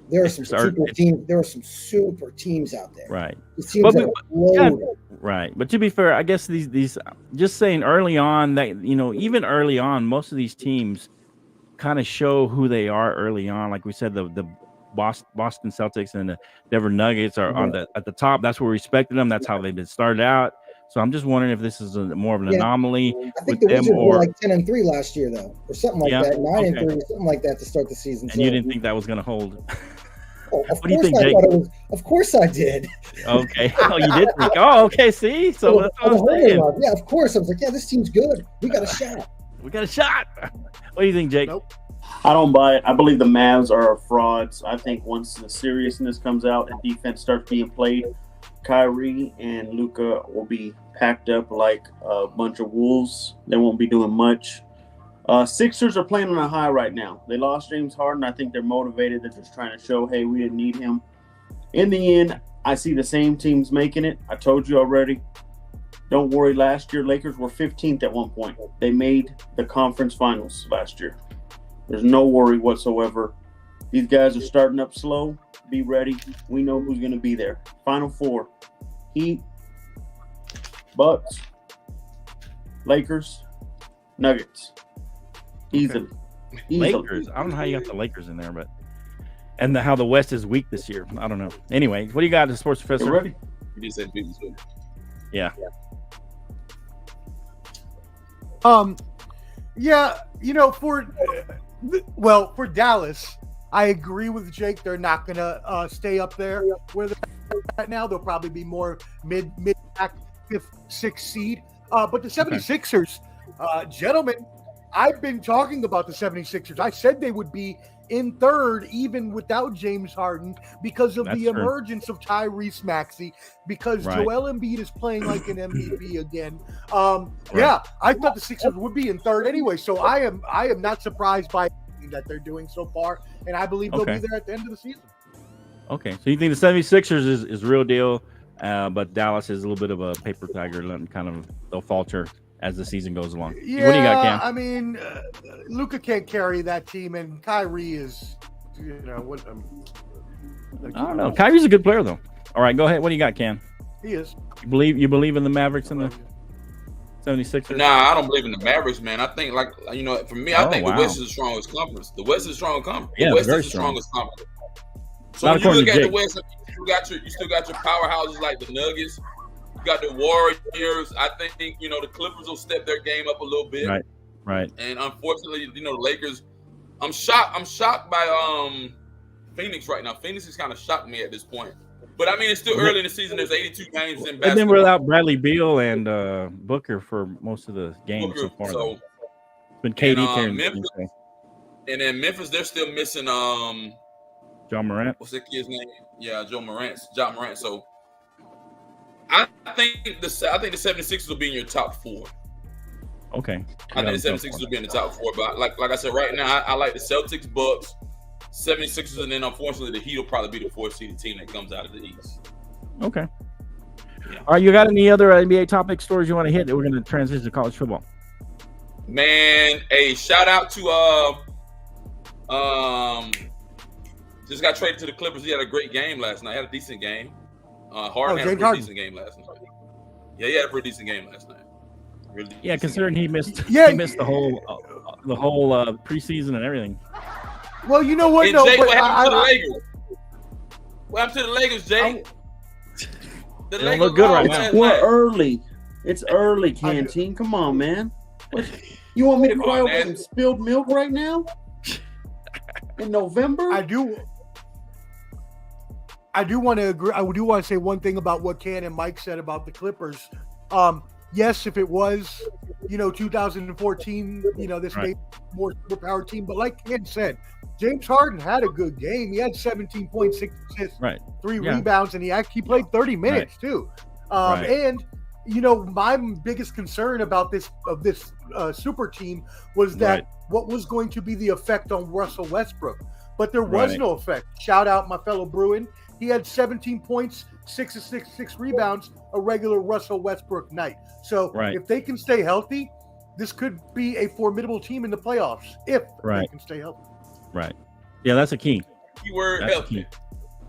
there are some super teams. There are some super teams out there. Right. The teams that are loaded. Right. But to be fair, I guess these just saying early on that even early on, most of these teams kind of show who they are early on. Like we said, the Boston Celtics and the Denver Nuggets are at the top. That's where we respected them. That's how they've been started out. So I'm just wondering if this is more of an anomaly. I think the Wizards were like 10-3 last year, though, or something like that. 9-3, something like that to start the season. And you didn't think that was going to hold? What do you think, Jake? Of course I did. Okay. Oh, you did think. Oh, okay. See, so that's what I'm saying. Yeah, of course. I was like, this team's good. We got a shot. We got a shot. What do you think, Jake? Nope. I don't buy it. I believe the Mavs are frauds. I think once the seriousness comes out and defense starts being played, Kyrie and Luka will be packed up like a bunch of wolves. They won't be doing much. Sixers are playing on a high right now. They lost James Harden. I think they're motivated. They're just trying to show, hey, we didn't need him. In the end, I see the same teams making it. I told you already. Don't worry, last year, Lakers were 15th at one point. They made the conference finals last year. There's no worry whatsoever. These guys are starting up slow. Be ready. We know who's going to be there. Final four. Heat, Bucks, Lakers, Nuggets. Easily. Lakers. I don't know how you got the Lakers in there, and how the West is weak this year. I don't know. Anyway, what do you got, the sports professor? You ready? You just said business. Yeah. For Dallas, I agree with Jake. They're not gonna stay up there where they're right now. They'll probably be more mid back 5th, 6th seed. But the 76ers, gentlemen, I've been talking about the 76ers. I said they would be in 3rd even without James Harden because of the emergence of Tyrese Maxey, because Joel Embiid is playing like an MVP again. Yeah, I thought the Sixers would be in 3rd anyway, so I am not surprised by anything that they're doing so far, and I believe they'll be there at the end of the season. Okay, so you think the 76ers is real deal, but Dallas is a little bit of a paper tiger, they'll falter as the season goes along. Yeah, what do you got, Cam? I mean, Luka can't carry that team, and Kyrie is, what? I don't know. Kyrie's a good player, though. All right, go ahead. What do you got, Cam? He is. You believe in the Mavericks and the 76ers? Nah, I don't believe in the Mavericks, man. I think, for me, I think the West is the strongest conference. The West is the strongest conference. Yeah, the West very is the strong. strongest conference. So when you look at the West, you still got your powerhouses like the Nuggets. You got the Warriors. I think the Clippers will step their game up a little bit. Right. And unfortunately, the Lakers. I'm shocked by Phoenix right now. Phoenix has kind of shocked me at this point. But I mean, it's still early in the season. There's 82 games in basketball. And then without Bradley Beal and Booker for most of the games so far. So it's been KD Memphis, and then Memphis, they're still missing John Morant. What's that kid's name? Yeah, John Morant. So I think the 76ers will be in your top 4. Okay. I think the 76ers will be in the top 4. But like I said, right now, I like the Celtics, Bucks, 76ers, and then unfortunately the Heat will probably be the 4th-seeded team that comes out of the East. Okay. Yeah. All right, you got any other NBA topic stories you want to hit that we're going to transition to college football? Man, hey, shout out to just got traded to the Clippers. He had a great game last night. He had a decent game. Harden had a pretty decent game last night. Yeah, he had a pretty decent game last night. Really considering he missed the whole preseason and everything. Well, you know what? Hey, Jake, what happened to the Lakers? What happened to the Lakers, Jake? They don't look good right now. We're early. It's early, Canteen. Come on, man. You want me to cry over some spilled milk right now? in November. I do want to agree. I do want to say one thing about what Ken and Mike said about the Clippers. Yes, if it was, 2014, this may be more superpower team. But like Ken said, James Harden had a good game. He had 17.6 assists, 3 rebounds, and he played 30 minutes too. And my biggest concern about this super team was that what was going to be the effect on Russell Westbrook, but there was no effect. Shout out my fellow Bruin. He had 17 points, 6 assists, 6 rebounds, a regular Russell Westbrook night. So if they can stay healthy, this could be a formidable team in the playoffs if they can stay healthy. Right. Yeah, that's a key. Keyword healthy.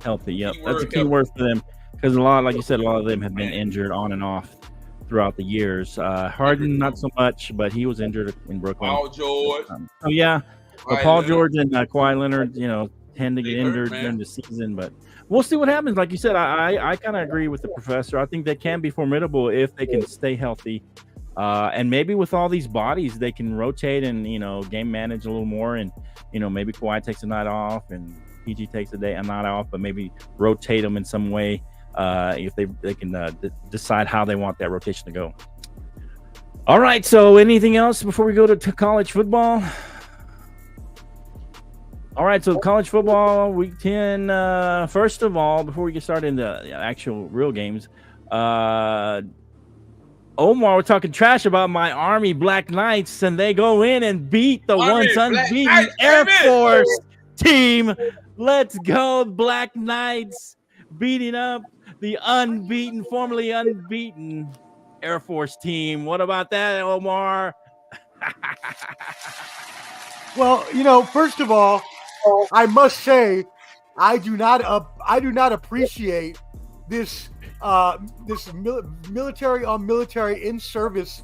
Healthy, yep. That's a key word for them because like you said, a lot of them have been injured on and off throughout the years. Harden, not so much, but he was injured in Brooklyn. Paul George. Paul George and Kawhi Leonard, tend to get injured during the season, but we'll see what happens. Like you said, I kind of agree with the professor. I think they can be formidable if they can stay healthy. And maybe with all these bodies, they can rotate and, game manage a little more. And, maybe Kawhi takes a night off and PG takes a night off, but maybe rotate them in some way if they can decide how they want that rotation to go. All right. So anything else before we go to college football? All right, so college football week 10. First of all, before we get started into the actual real games, Omar, we're talking trash about my Army Black Knights, and they go in and beat the once unbeaten Air Force team. Let's go, Black Knights, beating up the formerly unbeaten Air Force team. What about that, Omar? Well, first of all, I must say, I do not appreciate this military on military in service,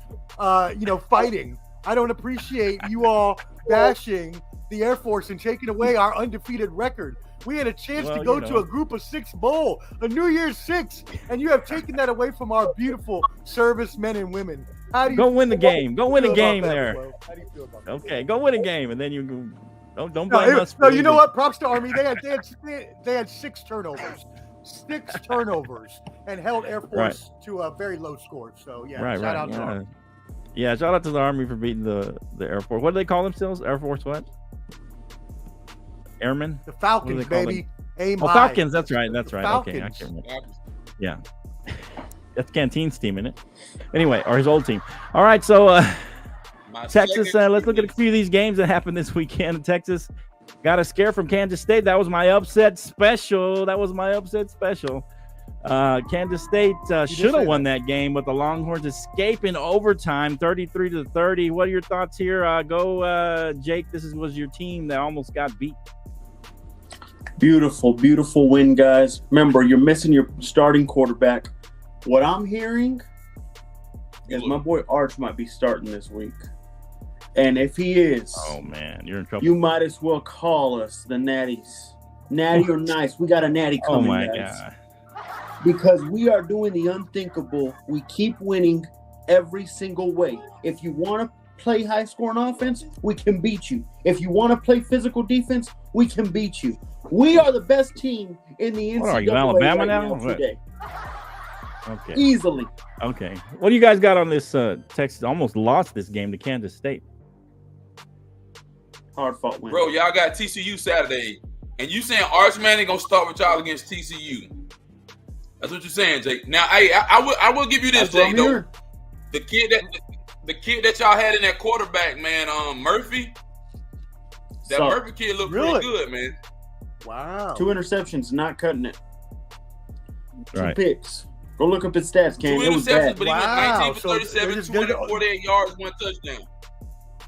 fighting. I don't appreciate you all bashing the Air Force and taking away our undefeated record. We had a chance to go to a Group of 6 bowl, a New Year's 6, and you have taken that away from our beautiful servicemen and women. How do you go win the game? Go win a game that, there. bro? How do you feel about that? Okay, go win a game, and then you don't blame us. No, you know what? Props to Army. They had 6 turnovers. 6 turnovers and held Air Force to a very low score. So shout out to Army. Yeah, shout out to the Army for beating the Air Force. What do they call themselves? Air Force what? Airmen? The Falcons, baby. Aim high. Falcons. That's right. Falcons. Okay, I can't remember. Yeah, that's Canteen's team, isn't it? Anyway, or his old team. All right, so Texas. Let's look at a few of these games that happened this weekend. Texas got a scare from Kansas State. That was my upset special. Kansas State should have won that game, but the Longhorns escape in overtime, 33-30. What are your thoughts here? Go, Jake. This was your team that almost got beat. Beautiful, beautiful win, guys. Remember, you're missing your starting quarterback. What I'm hearing is my boy Arch might be starting this week. And if he is, oh man, you're in trouble. You might as well call us the Natties. Natty or nice. We got a Natty coming, guys. God. Because we are doing the unthinkable. We keep winning every single way. If you want to play high-scoring offense, we can beat you. If you want to play physical defense, we can beat you. We are the best team in the NCAA. What are you, Alabama now? Today. Okay. Easily. Okay. What do you guys got on this? Texas almost lost this game to Kansas State. Hard fought win. Bro, y'all got TCU Saturday. And you saying Arch Manning gonna start with y'all against TCU. That's what you're saying, Jake. Now, I will give you this, Jake, though. The kid that y'all had in that quarterback, man, Murphy. That Murphy kid looked pretty good, man. Wow. 2 interceptions, not cutting it. Right. 2 picks. Go look up his stats, Cam. 2 interceptions, but he went 19 for 37, 248 yards, 1 touchdown.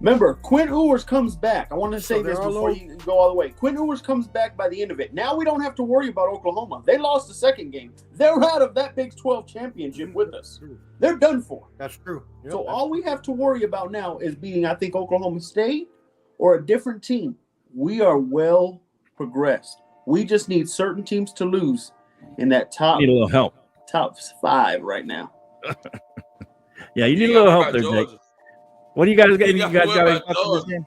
Remember, Quinn Ewers comes back. I want to say this before you go all the way. Quinn Ewers comes back by the end of it. Now we don't have to worry about Oklahoma. They lost the second game. They're out of that Big 12 championship with us. They're done for. That's true. Yep, so all we have to worry about now is beating, I think, Oklahoma State or a different team. We are well progressed. We just need certain teams to lose in that top. Need a little help. Top 5 right now. Yeah, you need a little help there, Jake. What do you guys got? You guys got any thoughts on this game?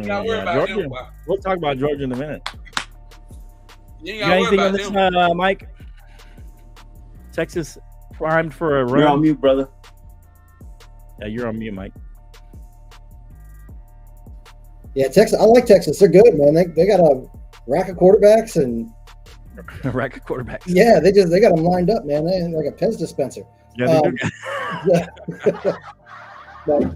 Georgia. We'll talk about Georgia in a minute. You got anything on this, Mike? Texas primed for a run. You're on mute, brother. Yeah, you're on mute, Mike. Yeah, Texas. I like Texas. They're good, man. They got a rack of quarterbacks and a rack of quarterbacks. Yeah, they got them lined up, man. They're like a Pez dispenser. Yeah, they do. But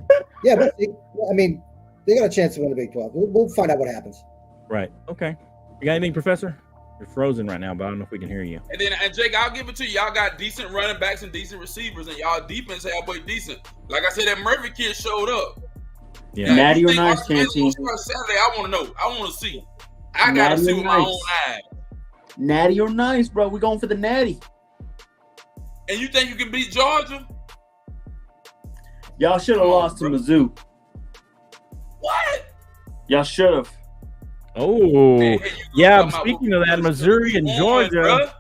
I mean, they got a chance to win the Big 12. We'll find out what happens. Right. Okay. You got anything, Professor? You're frozen right now, but I don't know if we can hear you. And Jake, I'll give it to you. Y'all got decent running backs and decent receivers, and y'all defense halfway decent. Like I said, that Murphy kid showed up. Yeah. Natty or nice, Canteen? Saturday, I want to know. I want to see. I got to see with my own eyes. Natty or nice, bro. We're going for the natty. And you think you can beat Georgia? Y'all should have lost to Mizzou. What? Y'all should have. Oh, yeah. Speaking of that, Missouri and Georgia,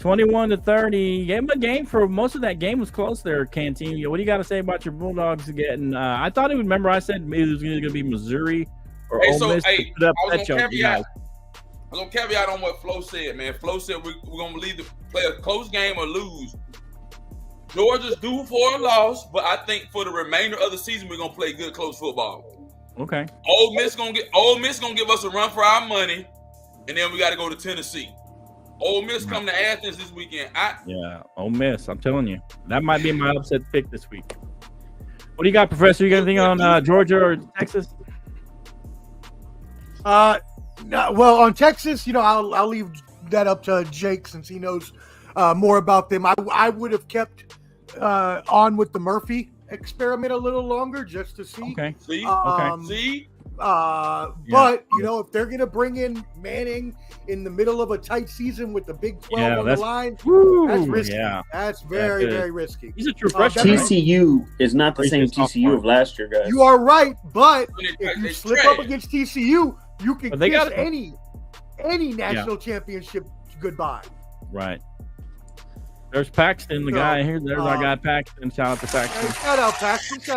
21-30. Gave them a game for most of that game was close there, Canteen. What do you got to say about your Bulldogs getting? I thought it would. Remember, I said maybe it was going to be Missouri or Ole Miss. I was going to caveat on what Flo said, man. Flo said we're going to play a close game or lose. Georgia's due for a loss, but I think for the remainder of the season, we're going to play good, close football. Okay. Ole Miss gonna give us a run for our money, and then we got to go to Tennessee. Ole Miss come to Athens this weekend. Ole Miss. I'm telling you, that might be my upset pick this week. What do you got, Professor? You got anything on Georgia or Texas? No, well, on Texas, I'll leave that up to Jake since he knows more about them. I would have kept on with the Murphy experiment a little longer just to see. Okay. But if they're gonna bring in Manning in the middle of a tight season with the Big 12 on the line, that's risky. Yeah. That's very, very risky. He's a true freshman. TCU is not the same TCU of last year, guys. You are right, but if you slip up against TCU, you can kiss any national championship goodbye. Right. There's Paxton, the guy here. There's our guy Paxton. Shout out to Paxton. Shout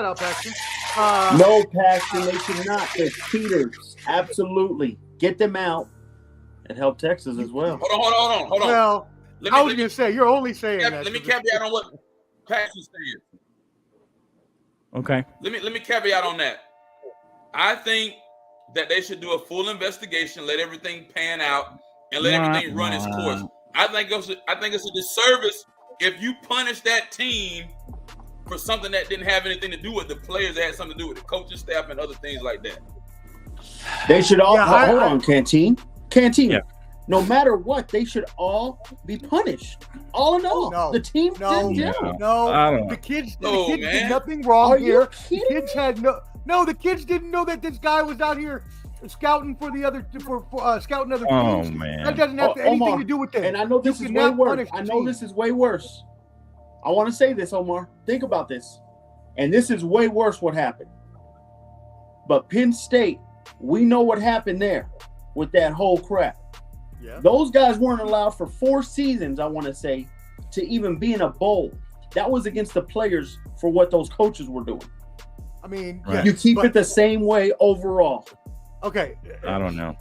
out Paxton. No, Paxton, they should not. They're cheaters. Absolutely. Get them out and help Texas as well. Hold on. Well, I was going to say, you're only saying that. Let me caveat on what Paxton said. Okay. Let me caveat on that. I think that they should do a full investigation, let everything pan out, and let everything run its course. I think it's a disservice if you punish that team for something that didn't have anything to do with the players, that had something to do with the coaching staff and other things like that. They should all hold on, Canteen. Yeah. No matter what, they should all be punished. All in all, the team didn't do. No, the kids did nothing wrong here. The kids had the kids didn't know that this guy was out here scouting for the other scouting other teams. Oh man, that doesn't have anything to do with that. And I know this is way worse. This is way worse. I want to say this, Omar. Think about this, and this is way worse. What happened? But Penn State, we know what happened there with that whole crap. Yeah. Those guys weren't allowed for 4 seasons. I want to say to even be in a bowl. That was against the players for what those coaches were doing. I mean, you keep it the same way overall. Okay. I don't know.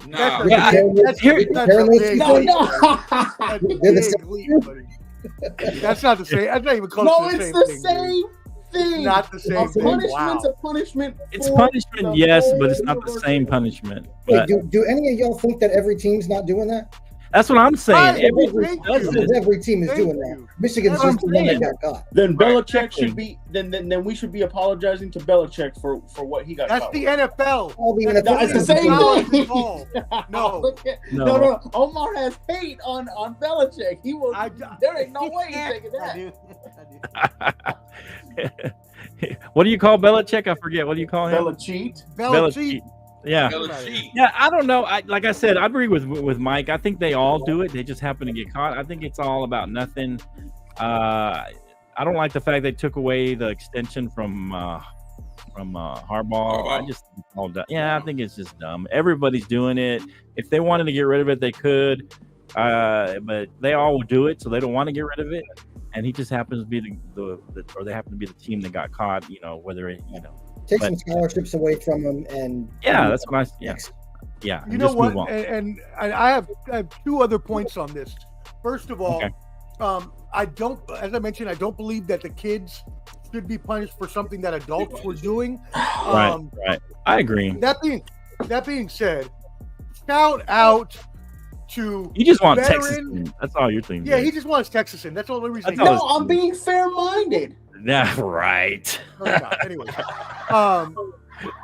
No. That's not the same. That's not even close to the same thing. No, it's the same thing. It's not the same thing. Punishment's a punishment. It's punishment, yes, but it's not the same punishment. But do any of y'all think that every team's not doing that? That's what I'm saying. Every team is doing that. Michigan's just the one that got caught. Then Belichick should be. Then we should be apologizing to Belichick for what he got. That's caught the with. NFL. It's the same thing. No. Omar has hate on Belichick. He will. There ain't no way he's taking that. What do you call Belichick? I forget. What do you call him? Belichick. Yeah. I don't know. Like I said, I agree with Mike. I think they all do it. They just happen to get caught. I think it's all about nothing. I don't like the fact they took away the extension from Harbaugh. I just all dumb. Yeah, I think it's just dumb. Everybody's doing it. If they wanted to get rid of it, they could. But they all will do it, so they don't want to get rid of it. And he just happens to be or they happen to be the team that got caught. Whether it Take some scholarships away from them, and that's what yeah. You know what? And I have 2 other points on this. First of all, I don't, as I mentioned, I don't believe that the kids should be punished for something that adults were doing. Right. I agree. That being said, shout out to you just want veteran, Texas in. That's all you're thinking. Yeah, he just wants Texas in. That's the only reason. No, I'm being fair-minded. Yeah, right. Anyway,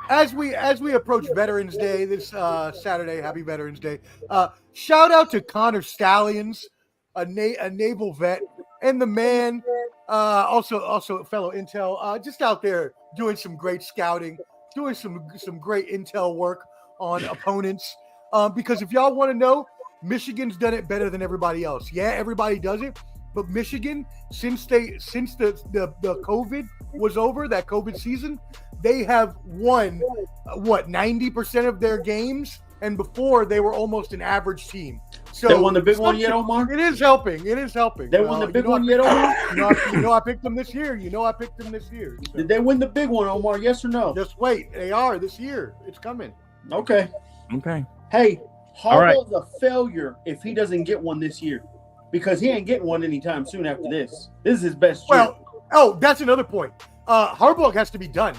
as we approach Veterans Day this Saturday, happy Veterans Day. Shout out to Connor Stallions, a naval vet, and the man, also a fellow intel, just out there doing some great scouting, doing some great intel work on opponents. Because if y'all want to know, Michigan's done it better than everybody else. Yeah, everybody does it, but Michigan, since the COVID was over, that COVID season, they have won 90% of their games, and before they were almost an average team. So they won the big one yet, Omar? It is helping. They won the big one yet, Omar? You know I picked them this year. So. Did they win the big one, Omar? Yes or no? Just wait. They are this year. It's coming. Okay. Hey, Harbaugh's a failure if he doesn't get one this year, because he ain't getting one anytime soon after this. This is his best year. That's another point. Harbaugh has to be done.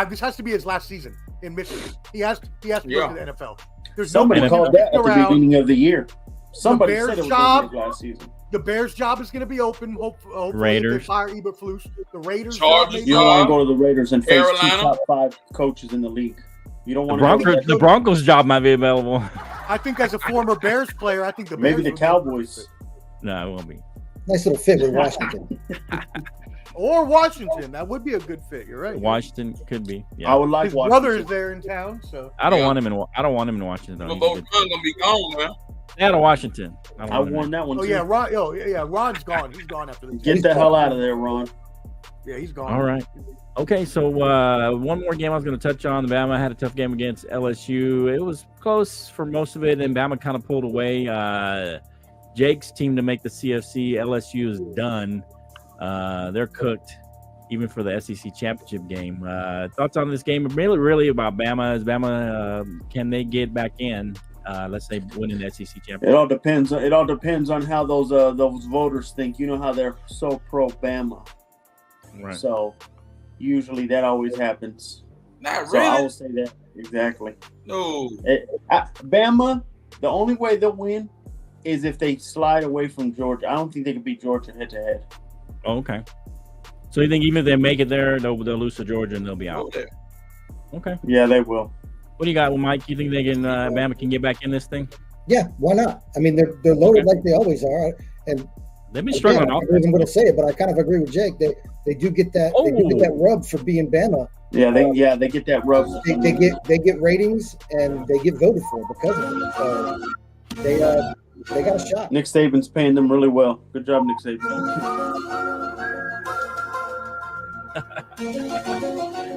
This has to be his last season in Michigan. He has to go to the NFL. Somebody called that at the beginning of the year. Somebody said it was going to be his last season. The Bears' job is going to be open. Hopefully Raiders. They fire Eberflus. The Raiders. You don't want to go to the Raiders and face 2 top 5 coaches in the league. You don't want to. The Broncos' job might be available. I think as a former Bears player, I think maybe the Cowboys. No, it won't be. Nice little fit with Washington. Or Washington. That would be a good fit. You're right. Washington could be. Yeah. I would like his Washington. brother is there in town, so I don't want him in. I don't want him in Washington. But both gonna be gone, man. Out of Washington. I won that one. Oh too. yeah, Ron. Ron's gone. He's gone after this. Get the hell out of there, Ron. Yeah, he's gone. All right. Okay, so one more game I was going to touch on. Bama had a tough game against LSU. It was close for most of it, and Bama kind of pulled away. Jake's team to make the CFC. LSU is done. They're cooked, even for the SEC championship game. Thoughts on this game? Really about Bama. Is Bama can they get back in? Let's say winning the SEC championship. It all depends. It all depends on how those voters think. You know how they're so pro Bama, right? So usually that always happens. Not so really. I will say that exactly. No. Bama. The only way they'll win is if they slide away from Georgia. I don't think they can beat Georgia head to head. Oh, okay. So you think even if they make it there, they'll lose to Georgia and they'll be out? Okay. Yeah, they will. What do you got, Mike? You think they can Bama can get back in this thing? Yeah, why not? I mean, they're loaded like they always are, and they've been struggling. I wasn't going to say it, but I kind of agree with Jake. They do get that. They do get that rub for being Bama. Yeah, they get that rub. They get ratings and they get voted for because of it. So they got a shot. Nick Saban's paying them really well. Good job, Nick Saban.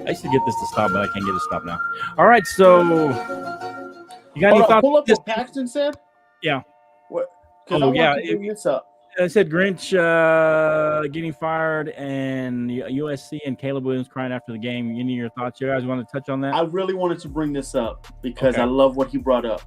I used to get this to stop, but I can't get it to stop now. All right, so you got any thoughts? Pull up what Paxton said. Yeah. What? This up. I said Grinch getting fired and USC and Caleb Williams crying after the game. Any of your thoughts? You guys want to touch on that? I really wanted to bring this up because I love what he brought up.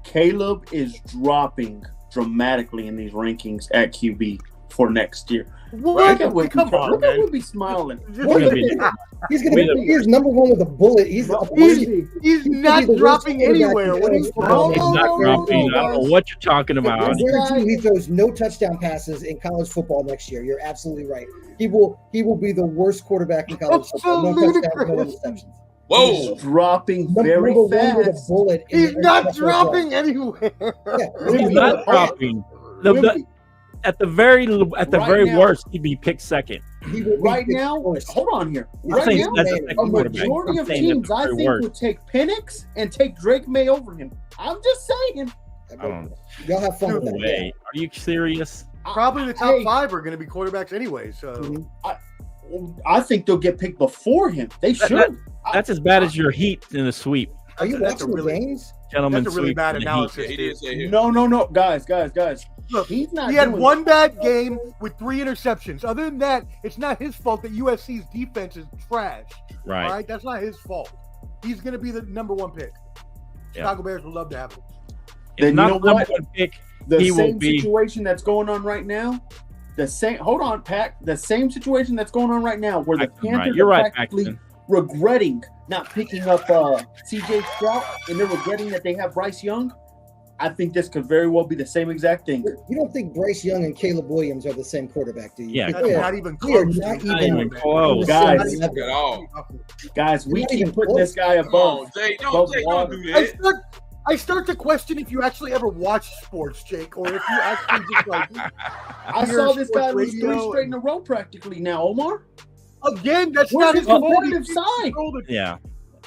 Caleb is dropping dramatically in these rankings at QB for next year. Look at we'll be smiling. He's going to be he's number one with a bullet. He's not dropping anywhere. He's not dropping. I don't know what you're talking about. I guarantee he throws no touchdown passes in college football next year. You're absolutely right. He will be the worst quarterback in college football. No touchdowns, no interceptions. Whoa! He's dropping very fast. With a bullet he's not dropping anywhere. He's not dropping. At the very worst, he'd be picked second. Right now, hold on here. Right now, a majority of teams I think would take Penix and take Drake May over him. I'm just saying. I don't know. Y'all have fun with that. Are you serious? Probably the top 5 are going to be quarterbacks anyway. So I think they'll get picked before him. They should. That's as bad as your Heat in the sweep. Are you watching the games? Gentlemen, that's a really bad analysis. No, guys. Look, He's not. he had doing- one bad game with 3 interceptions. Other than that, it's not his fault that USC's defense is trash. Right. All right, that's not his fault. He's going to be the number 1 pick. Chicago Bears would love to have him. If Then not you know the number what? 1 pick, The he will same be. situation that's going on right now. The same. Hold on, Pat. The same situation that's going on right now, where the Paxton, Panthers You're are right, practically Paxton. regretting not picking up C.J. Stroud, and they're regretting that they have Bryce Young. I think this could very well be the same exact thing. You don't think Bryce Young and Caleb Williams are the same quarterback, do you? Yeah, That's They are- not even they are close. not Not even even close. Guys. on the same level. At all. Guys, we Not keep even putting close. this guy Come on, above. Jay. above Don't water. do that. I start to question if you actually ever watch sports, Jake, or if you actually just like I saw this guy lose radio 3 straight in a row practically now, Omar. again. That's Where's not his his competitive side? Yeah.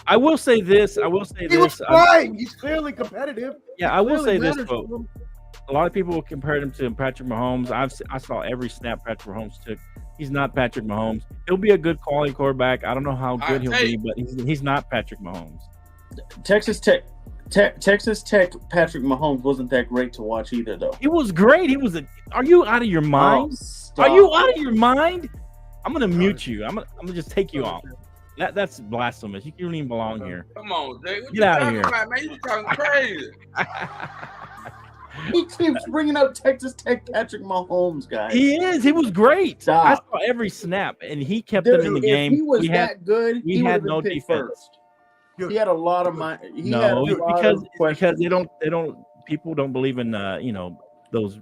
I will say this. He was trying. He's clearly competitive. Yeah, I will Clearly say this, matters though. to him. A lot of people will compare him to Patrick Mahomes. I saw every snap Patrick Mahomes took. He's not Patrick Mahomes. He'll be a good quality quarterback. I don't know how good he'll be, but he's not Patrick Mahomes. Texas Tech Patrick Mahomes wasn't that great to watch either, though. He was great. Are you out of your mind? Stop. Are you out of your mind? I'm gonna mute you. I'm gonna just take you off. That's blasphemous. You don't even belong here. Come on, Jay. What Get you out of talking here. about, man? You talking crazy. He keeps bringing up Texas Tech Patrick Mahomes, guys. He is. He was great. Stop. I saw every snap, and he kept Dude, them in the if game. he was We had- that good, we he had would no have been picked defense. first. He had a lot of my. He had a No, lot because of questions. they don't. People don't believe in those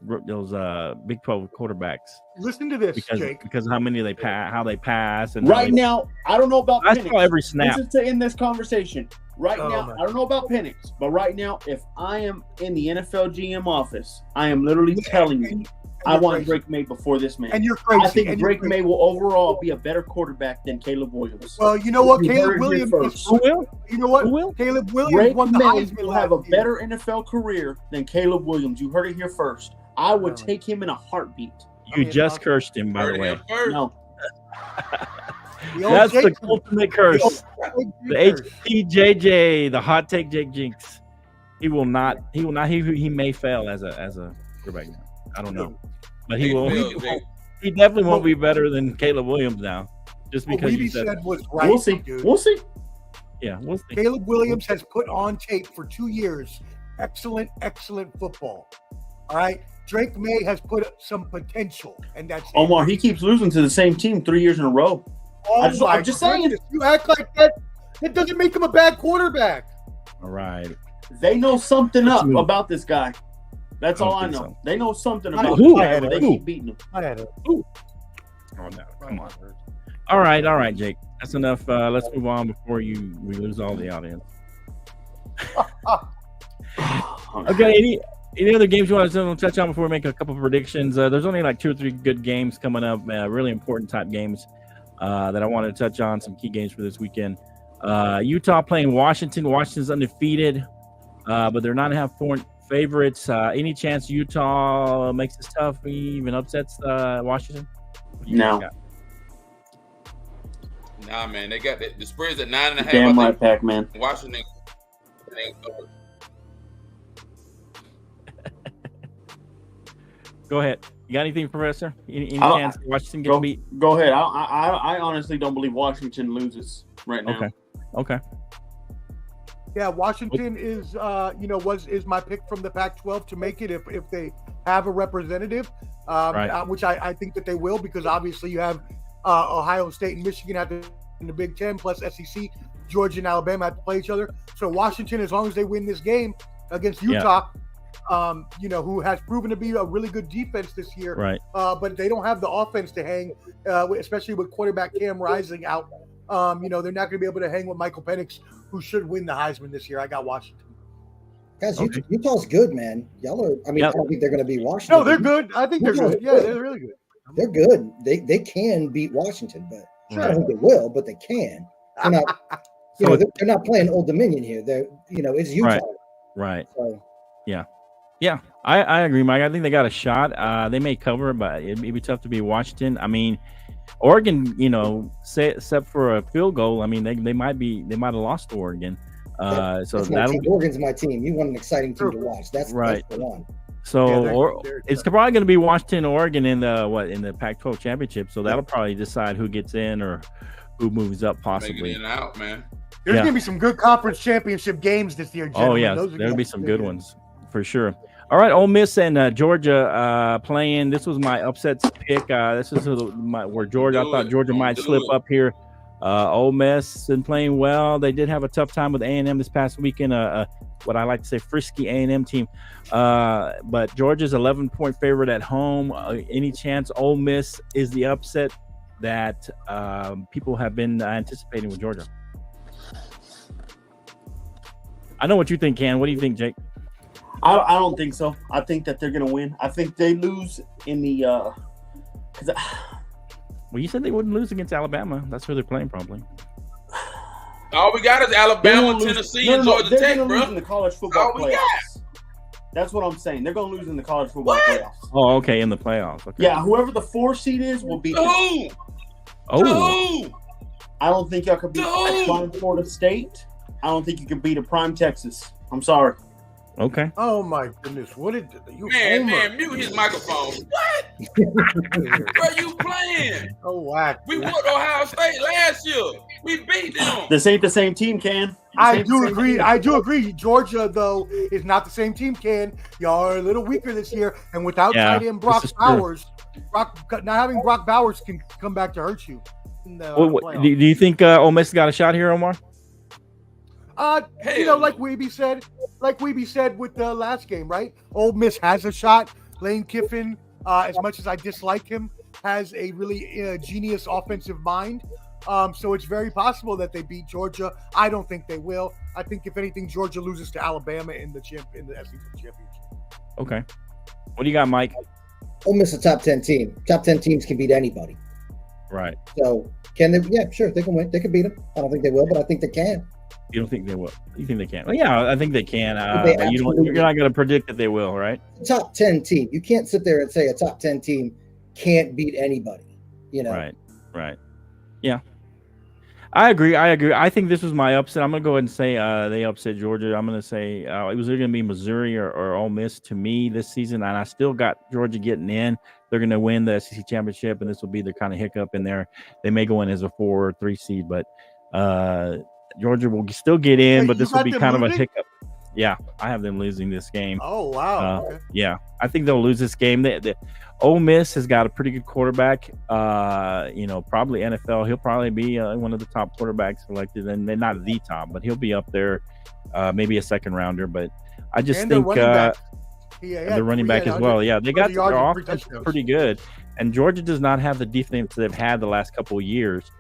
Big 12 quarterbacks Listen to this, because Jake. how many they pass, how they pass, and Right now, I don't know about I Penix. saw every snap. This is to end this conversation. Right Oh, now, man. I don't know about Penix, but right now, if I am in the NFL GM office, I am literally telling you, I you're want crazy. Drake May before this man. And you're crazy. I think and you're Drake crazy. May will overall be a better quarterback than Caleb Williams. Well, you know what, You heard Caleb it here Williams. first. Who will? You know what, Who will? Caleb Williams Drake won the May Heisman will have a last year. better NFL career than Caleb Williams. You heard it here first. I would Really? take him in a heartbeat. You just cursed him, by Heard the it way. here first. No, The old That's the Jake- ultimate curse. the The curse. HTJJ, the hot take Jake Jinx. He will not. He may fail as a quarterback now. I don't know, but he will. Jake. He definitely won't be better than Caleb Williams now, just What because you Weeby said. said was right. we'll see. Dude. We'll see. Yeah, we'll see. Caleb Williams has put on tape for 2 years. Excellent football. All right. Drake May has put some potential, and that's it. Omar, he keeps losing to the same team 3 years in a row. Oh I'm my just saying. goodness, you act like that. It doesn't make him a bad quarterback. All right. They know something Let's up move. about this guy. That's I don't all I think know. so. They know something I about don't- this guy, who? but they Who? keep beating him. I had it. Oh no! Come on. All right, Jake. That's enough. Let's move on before we lose all the audience. Okay. Any other games you want to touch on before we make a couple of predictions? There's only like 2 or 3 good games coming up. Really important type games that I wanted to touch on. Some key games for this weekend. Utah playing Washington. Washington's undefeated, but they're 9.5-point favorites. Any chance Utah makes this tough, even upsets Washington? What do you No. got? Nah, man. They got the spread's at 9.5. Damn I right, think Pac-Man. Washington. Go ahead. You got anything, Professor? Any I'll- chance Washington Go, gets beat? go ahead. I honestly don't believe Washington loses right now. Okay. Yeah, Washington is is my pick from the Pac-12 to make it if they have a representative, Right. which I think that they will, because obviously you have Ohio State and Michigan in the Big Ten, plus SEC, Georgia and Alabama have to play each other. So Washington, as long as they win this game against Utah, who has proven to be a really good defense this year, Right. but they don't have the offense to hang, especially with quarterback Cam Rising out. They're not going to be able to hang with Michael Penix, who should win the Heisman this year. I got Washington. Guys, Okay. Utah's good, man. Y'all are. I mean, Yep. I don't think they're going to beat Washington. No, they're good. I think they're good. Yeah, they're really good. They're good. They can beat Washington, but I don't think they will. But they can. They're not. They're not playing Old Dominion here. They're. It's Utah. Right. So Yeah, I agree, Mike. I think they got a shot. They may cover, but it'd be tough to beat Washington. I mean, Oregon, except for a field goal, I mean, they might have lost to Oregon. So that's my that'll team. Oregon's my team. You want an exciting team to watch. That's Right. That's the one. So it's probably going to be Washington, Oregon in the Pac-12 championship. So that'll probably decide who gets in or who moves up possibly. Make it in and out, man. There's going to be some good conference championship games this year, gentlemen. Oh, yes. There'll be some good ones for sure. All right, Ole Miss and Georgia playing. This was my upsets pick. This is where Georgia. I thought Georgia might slip up here. Ole Miss been playing well. They did have a tough time with A&M this past weekend. What I like to say, frisky A&M team. But Georgia's 11-point favorite at home. Any chance Ole Miss is the upset that people have been anticipating with Georgia? I know what you think, Ken. What do you think, Jake? I don't think so. I think that they're going to win. I think they lose in the well, you said they wouldn't lose against Alabama. That's who they're playing, probably. All we got is Alabama, Tennessee, and Georgia Tech, bro. Lose in the college football playoffs. That's what I'm saying. They're going to lose in the college football playoffs. Oh, okay, in the playoffs. Okay. Yeah, whoever the 4 seed is will beat them. Oh. I don't think y'all could beat Florida State. I don't think you can beat a prime Texas. I'm sorry. Okay. Oh my goodness! What did you? Man, mute his microphone. What? Where you playing? Oh whack! We whooped Ohio State last year. We beat them. This ain't the same team, Ken. I do agree. Georgia, though, is not the same team. Ken, y'all are a little weaker this year, and without tight end Brock Bowers, not having Brock Bowers can come back to hurt you. Do you think Ole Miss got a shot here, Omar? Like Weeby said with the last game, right? Ole Miss has a shot. Lane Kiffin, as much as I dislike him, has a really genius offensive mind. So it's very possible that they beat Georgia. I don't think they will. I think if anything, Georgia loses to Alabama in the SEC championship. Okay. What do you got, Mike? Ole Miss a top 10 team. Top 10 teams can beat anybody. Right. So can they? Yeah, sure. They can win. They can beat them. I don't think they will, but I think they can. You don't think they will? You think they can? Well, yeah, I think they can. You're not going to predict that they will, right? Top 10 team. You can't sit there and say a top 10 team can't beat anybody. Right. Yeah. I agree. I think this was my upset. I'm going to go ahead and say they upset Georgia. I'm going to say it was either going to be Missouri or Ole Miss to me this season, and I still got Georgia getting in. They're going to win the SEC championship, and this will be the kind of hiccup in there. They may go in as a 4 or 3 seed, but Georgia will still get in, but this will be kind of a hiccup. Yeah, I have them losing this game. Oh, wow. Okay. Yeah, I think they'll lose this game. Ole Miss has got a pretty good quarterback. Probably NFL. He'll probably be one of the top quarterbacks selected, and they're not the top, but he'll be up there, maybe a second rounder. But I just think the running back as well. Yeah, they got their offense pretty good, and Georgia does not have the defense they've had the last couple of years.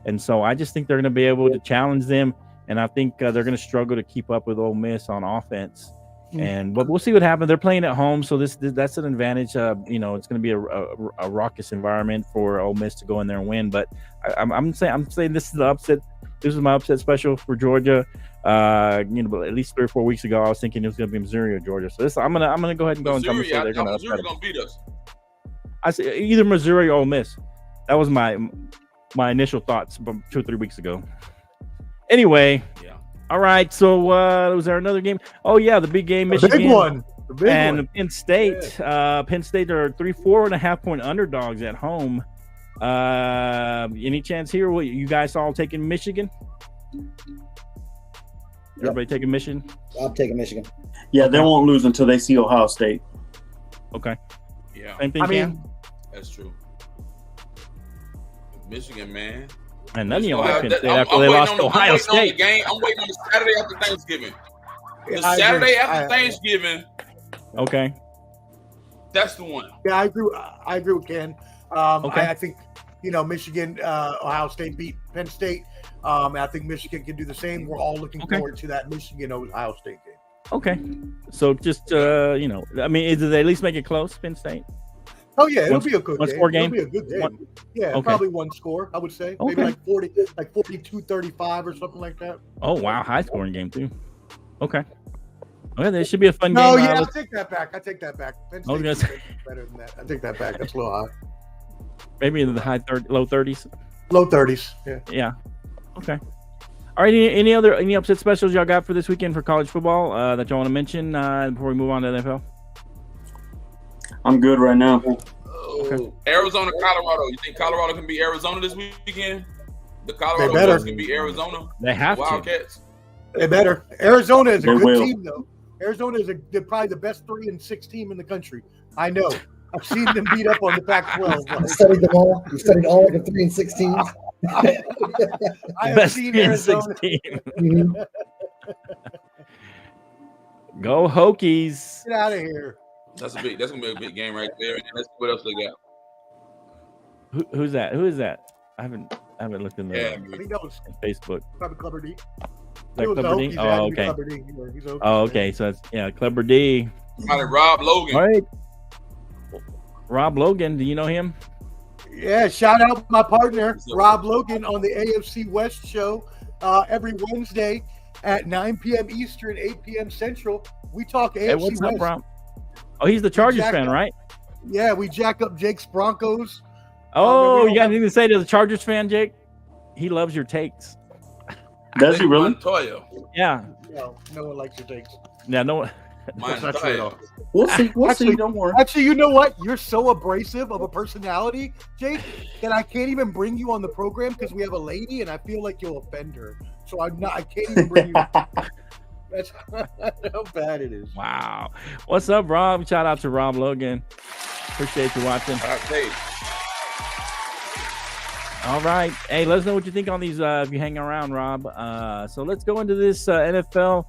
And so I just think they're going to be able to challenge them, and I think they're going to struggle to keep up with Ole Miss on offense. But we'll see what happens. They're playing at home, so that's an advantage. It's going to be a raucous environment for Ole Miss to go in there and win. But I'm saying this is the upset. This is my upset special for Georgia. At least 3 or 4 weeks ago, I was thinking it was going to be Missouri or Georgia. So I'm gonna go ahead and go and say they're going to beat us. I say either Missouri or Ole Miss. That was my initial thoughts from 2 or 3 weeks ago. Anyway, yeah. All right. So was there another game? Oh yeah, the big game, Michigan. The big one. Penn State. Yeah. Penn State are 4.5 point underdogs at home. Any chance here? What you guys all taking Michigan? Everybody taking Michigan? I'm taking Michigan. Yeah, they won't lose until they see Ohio State. Okay. Yeah. Same thing. That's true. Michigan, man. And none of y'all Penn State after they lost to Ohio State. I'm waiting on the Saturday after Thanksgiving. Saturday after Thanksgiving. Okay. That's the one. Yeah, I agree with Ken. I think Michigan, Ohio State beat Penn State. I think Michigan can do the same. We're all looking forward to that Michigan Ohio State game. Okay. So just do they at least make it close, Penn State? Oh yeah, it'll be a good score game. It'll be a good game. Probably one score, I would say. Maybe like 42-35 or something like that. Oh wow, high scoring game too. Okay, there should be a fun game. Oh yeah, I'll take that back. Penn State better than that. I take that back. That's a little high. Maybe in the low 30s. Low 30s. Yeah. Yeah. Okay. All right. Any upset specials y'all got for this weekend for college football that y'all want to mention before we move on to NFL? I'm good right now. Okay. Arizona, Colorado. You think Colorado can beat Arizona this weekend? The Colorado They better. Buffs can beat Arizona. They have Wildcats. They better. Arizona is a They good will. team, though. Arizona is they're probably the best 3-6 team in the country. I know. I've seen them beat up on the Pac-12. You studied them all. You studied all of the 3-6 teams. I have Best seen 3 and Arizona. 16. Mhm. Go Hokies. Get out of here. That's gonna be a big game right there. And let's see what else they got. Who's that? Who is that? I haven't looked in the Yeah, I think that was Facebook. probably Clever D. Like It was the Clever D? Hokies. It Oh, had to be okay. Clever D. He's a Hokies Oh, fan. okay. So it's Clever D. Somebody Rob Logan. All right. Rob Logan, do you know him? Yeah, shout out my partner, What's up? Rob Logan, on the AFC West show every Wednesday at 9 p.m. Eastern, 8 p.m. Central. We talk AFC Hey, what's West. up, Rob? Oh, he's the Chargers Jack fan, up. right? Yeah, we jack up Jake's Broncos. Oh, we you got don't anything to say to the Chargers fan, Jake? He loves your takes. Does he really? Montoya. Yeah. No one likes your takes. Yeah, no. That's not true at all. Montoya. We'll see. We'll Actually- see. Don't worry. Actually, you know what? You're so abrasive of a personality, Jake, that I can't even bring you on the program because we have a lady, and I feel like you'll offend her. So I can't even bring you. That's how bad it is. Wow. What's up, Rob? Shout out to Rob Logan. Appreciate you watching. Hey, All right. Hey, let us know what you think on these if you hang around, Rob. So let's go into this NFL.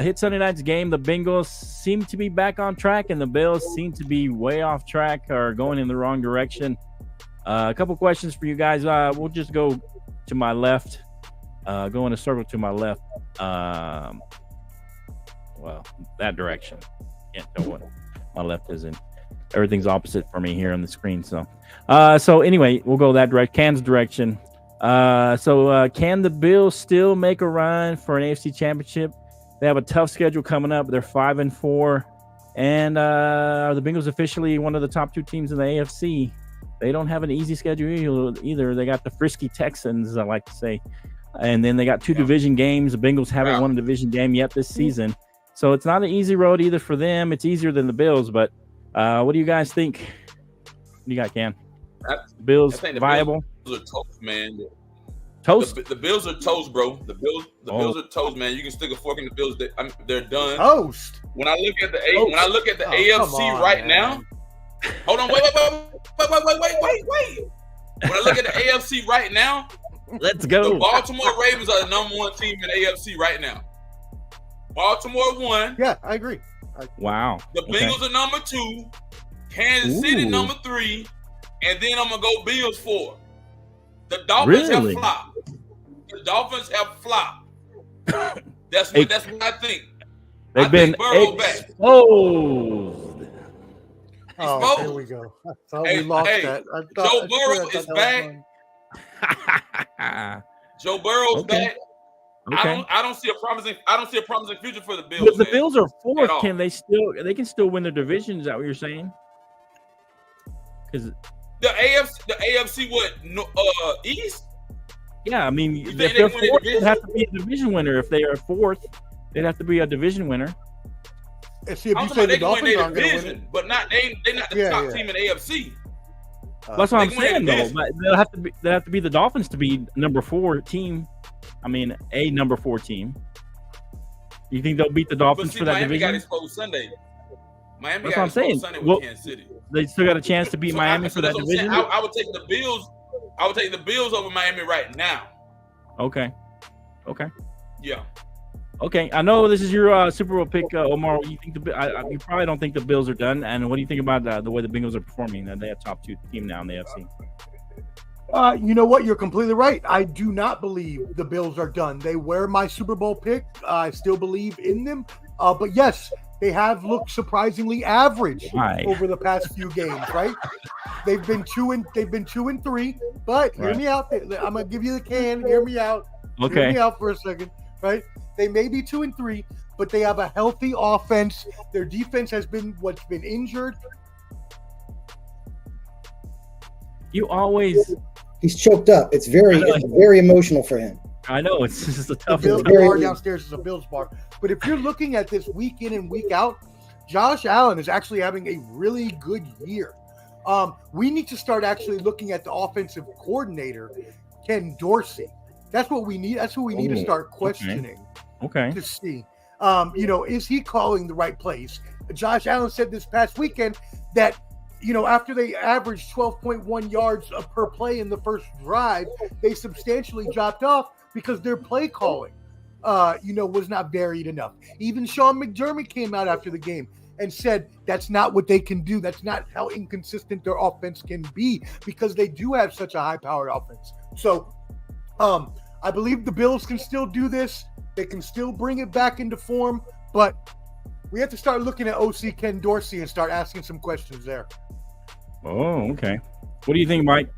Hit Sunday night's game. The Bengals seem to be back on track, and the Bills seem to be way off track or going in the wrong direction. A couple questions for you guys. We'll just go to my left. Go in a circle to my left. Well, that direction. Can't tell what my left is in. Everything's opposite for me here on the screen. So anyway, we'll go that direction. Can's direction. Can the Bills still make a run for an AFC championship? They have a tough schedule coming up. They're 5-4. And are the Bengals officially one of the top two teams in the AFC? They don't have an easy schedule either. They got the frisky Texans, I like to say. And then they got two division games. The Bengals haven't won a division game yet this season. So it's not an easy road either for them. It's easier than the Bills. But what do you guys think? What do you got, Cam? Bills I think the viable? Bills are toast, man. Toast? The Bills are toast, bro. The Bills are toast, man. You can stick a fork in the Bills. They're done. Toast. When I look at the AFC come on, right man. now, hold on, wait. When I look at the AFC right now, Let's the go. Baltimore Ravens are the number one team in the AFC right now. Baltimore 1. Yeah, I agree. Wow. The Okay. Bengals are number 2. Kansas City Ooh. number 3. And then I'm going to go Bills 4. The Dolphins Really? have flopped. The Dolphins have flopped. That's Hey, what I think. They've I been think Burrow back. exposed. Oh, Exposed. here we go. I thought Hey, we lost hey, that. I Joe thought Burrow is that was back. fun. Joe Burrow's Okay. back. Okay. I don't see a promising future for the Bills. But the man. Bills are fourth. At all. Can they still? They can still win their division. Is that what you're saying? Because The AFC what? East? yeah, I mean, You if think they're they win the fourth, they'd division? have to be a division winner. If they are fourth, they'd have to be a division winner. And see, if I'm you talking say about the they can win Dolphins their aren't going to win division, but they're not the Yeah, top yeah. team in the AFC. That's what I'm they can win saying, their though. division. But they'll have to be the Dolphins to be number 4 team. I mean, a number 4 team. You think they'll beat the But Dolphins see, for that Miami got division? exposed Sunday. Miami That's got what I'm saying. exposed Sunday with Well, Kansas City. They still got a chance to beat So Miami for that that's what I'm saying. division. I would take the Bills. I would take the Bills over Miami right now. Okay. Yeah. Okay, I know this is your Super Bowl pick, Omar. What do you think? You probably don't think the Bills are done. And what do you think about the way the Bengals are performing? They have top 2 team now in the AFC. You know what? You're completely right. I do not believe the Bills are done. They were my Super Bowl pick. I still believe in them. But yes, they have looked surprisingly average Why? over the past few games. Right? They've been 2 and 3. But hear Right. me out. I'm gonna give you the can. Hear me out. Hear Okay. me out for a second. Right? They may be 2 and 3, but they have a healthy offense. Their defense has been what's been injured. You always. He's choked up. It's very emotional for him. I know it's just a The tough. Bills very- bar downstairs is a Bills bar. But if you're looking at this week in and week out, Josh Allen is actually having a really good year. We need to start actually looking at the offensive coordinator, Ken Dorsey. That's what we need. That's what we need to start questioning. Okay. To see, is he calling the right plays? Josh Allen said this past weekend that, after they averaged 12.1 yards per play in the first drive, they substantially dropped off because their play calling, was not varied enough. Even Sean McDermott came out after the game and said that's not what they can do. That's not how inconsistent their offense can be because they do have such a high-powered offense. So, I believe the Bills can still do this. They can still bring it back into form, but we have to start looking at OC Ken Dorsey and start asking some questions there. Oh, okay. What do you think, Mike?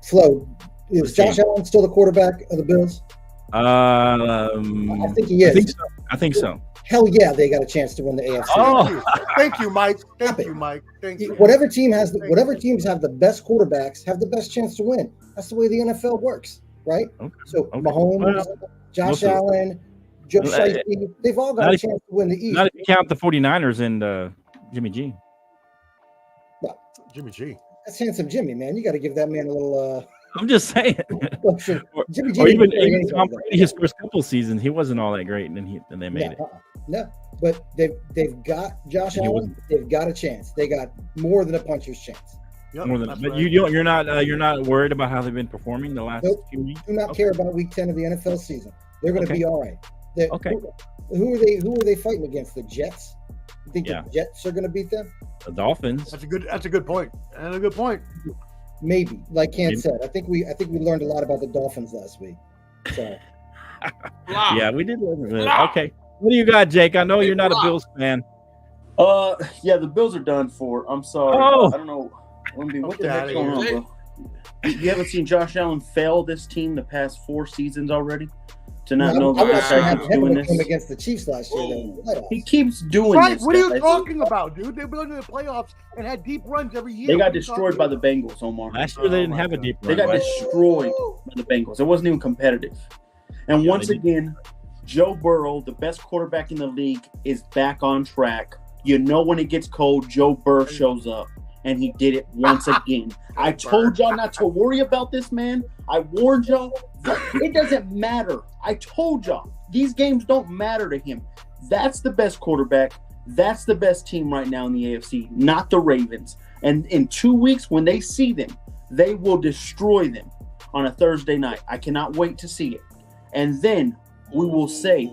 Flo, is Josh Allen still the quarterback of the Bills? I think he is. I think so. Hell yeah, they got a chance to win the AFC. Oh, thank you, Mike. Thank you, Mike. Thank you. Whatever teams have the best quarterbacks have the best chance to win. That's the way the NFL works, right? Okay. So Mahomes, Josh Allen, Joe Shiesty, they've all got a chance to win the East. Not if you count the 49ers and Jimmy G. Well, Jimmy G. That's handsome Jimmy, man. You got to give that man a little. I'm just saying. Jimmy G. Or even Tom Brady, his first couple seasons, he wasn't all that great, and then they made it. No, but they've got Josh Allen. They've got a chance. They got more than a puncher's chance. Yep, but you're not worried about how they've been performing the last few weeks. Do not care about Week 10 of the NFL season. They're going to be all right. Okay. Who are they fighting against? The Jets? You think the Jets are going to beat them? The Dolphins. That's a good point. And a good point. Maybe, like Cam said, I think we learned a lot about the Dolphins last week. So. Yeah, we did. Okay. What do you got, Jake? I know you're not a Bills fan. Yeah, the Bills are done for. I'm sorry. Oh. I don't know. What the heck's going on, bro? You haven't seen Josh Allen fail this team the past 4 seasons already? To not know that this guy keeps doing this? Against the Chiefs last year. He keeps doing this. What are you talking about, dude? They've been in the playoffs and had deep runs every year. They got destroyed by the Bengals, Omar. Last year they didn't have a deep run. They got destroyed by the Bengals. It wasn't even competitive. And once again, Joe Burrow, the best quarterback in the league, is back on track. You know when it gets cold, Joe Burrow shows up. And he did it once again. I told y'all not to worry about this man. I warned y'all. It doesn't matter. I told y'all. These games don't matter to him. That's the best quarterback. That's the best team right now in the AFC, not the Ravens. And in 2 weeks, when they see them, they will destroy them on a Thursday night. I cannot wait to see it. And then we will say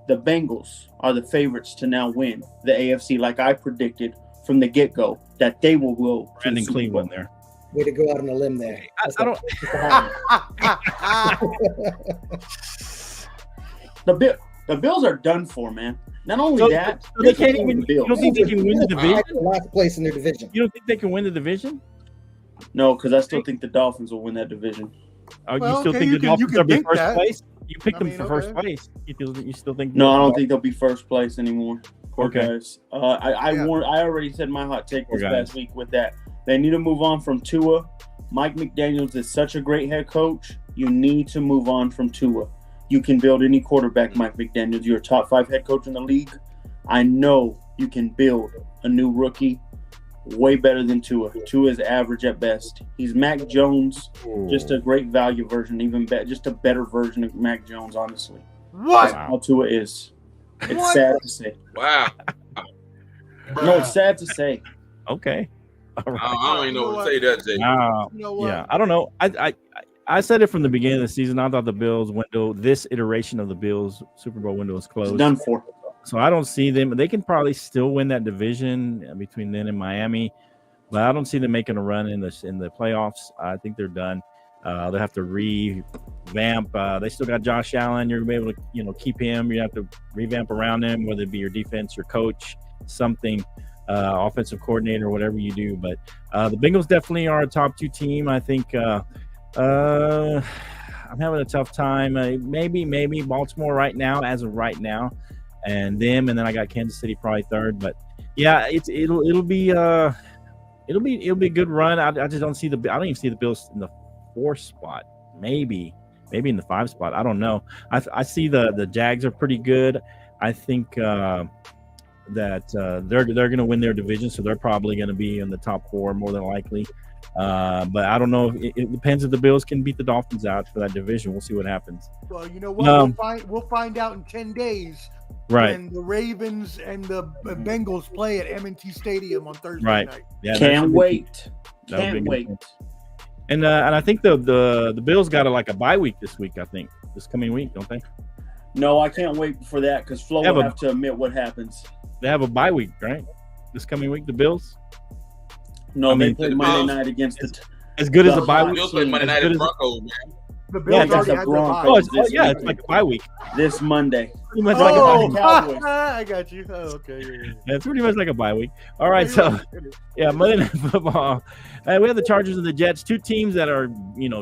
the Bengals are the favorites to now win the AFC like I predicted from the get-go that they will go. Brandon Cleveland there. Way to go out on a limb there. The Bills are done for, man. Not only that, so they can't even. You don't think they can win the division? Last place in their division. You don't think they can win the division? No, because I still think the Dolphins will win that division. Oh, you still think the Dolphins will be first place? You picked them for first place. You still think? No, I don't think they'll be first place anymore. Poor Okay. guys. I already said my hot take this past week with that. They need to move on from Tua. Mike McDaniels is such a great head coach. You need to move on from Tua. You can build any quarterback, Mike McDaniels. You're a top 5 head coach in the league. I know you can build a new rookie way better than Tua. Tua is average at best. He's Mac Jones, just a great value version, just a better version of Mac Jones, honestly. What? That's how Tua is. It's sad to say. Wow. No, it's sad to say. Okay. All right. I don't even know what to say that, Jay. You know what? Yeah, I don't know. I said it from the beginning of the season. I thought the Bills window, this iteration of the Bills Super Bowl window is closed. It's done for. So I don't see them. They can probably still win that division between them and Miami, but I don't see them making a run in the playoffs. I think they're done. They'll have to revamp. They still got Josh Allen. You're gonna be able to, keep him. You have to revamp around him, whether it be your defense, your coach, something, offensive coordinator, whatever you do. But the Bengals definitely are a top 2 team. I think. I'm having a tough time. Maybe Baltimore right now, as of right now, and then I got Kansas City probably third. But yeah, it'll be a good run. I just don't see I don't even see the Bills in the 4th spot. Maybe in the 5 spot. I don't know. I see the Jags are pretty good. I think that they're going to win their division, so they're probably going to be in the top 4 more than likely. But I don't know. It depends if the Bills can beat the Dolphins out for that division. We'll see what happens. Well, you know what? We'll find out in 10 days. Right. When the Ravens and the Bengals play at M&T Stadium on Thursday night. Yeah, can't wait. Can't wait. And I think the Bills got a bye week this week. I think this coming week, don't they? No, I can't wait for that because Flo will have to admit what happens. They have a bye week, right? This coming week, the Bills. No, they play Monday night against as good as a bye week. Bills play Monday night at Broncos, man. The Bills already had their bye. It's like a bye week. This Monday. Pretty much like a bye week. I got you. Oh, okay. Yeah, it's pretty much like a bye week. All right, so Monday Night Football. We have the Chargers and the Jets, 2 teams that are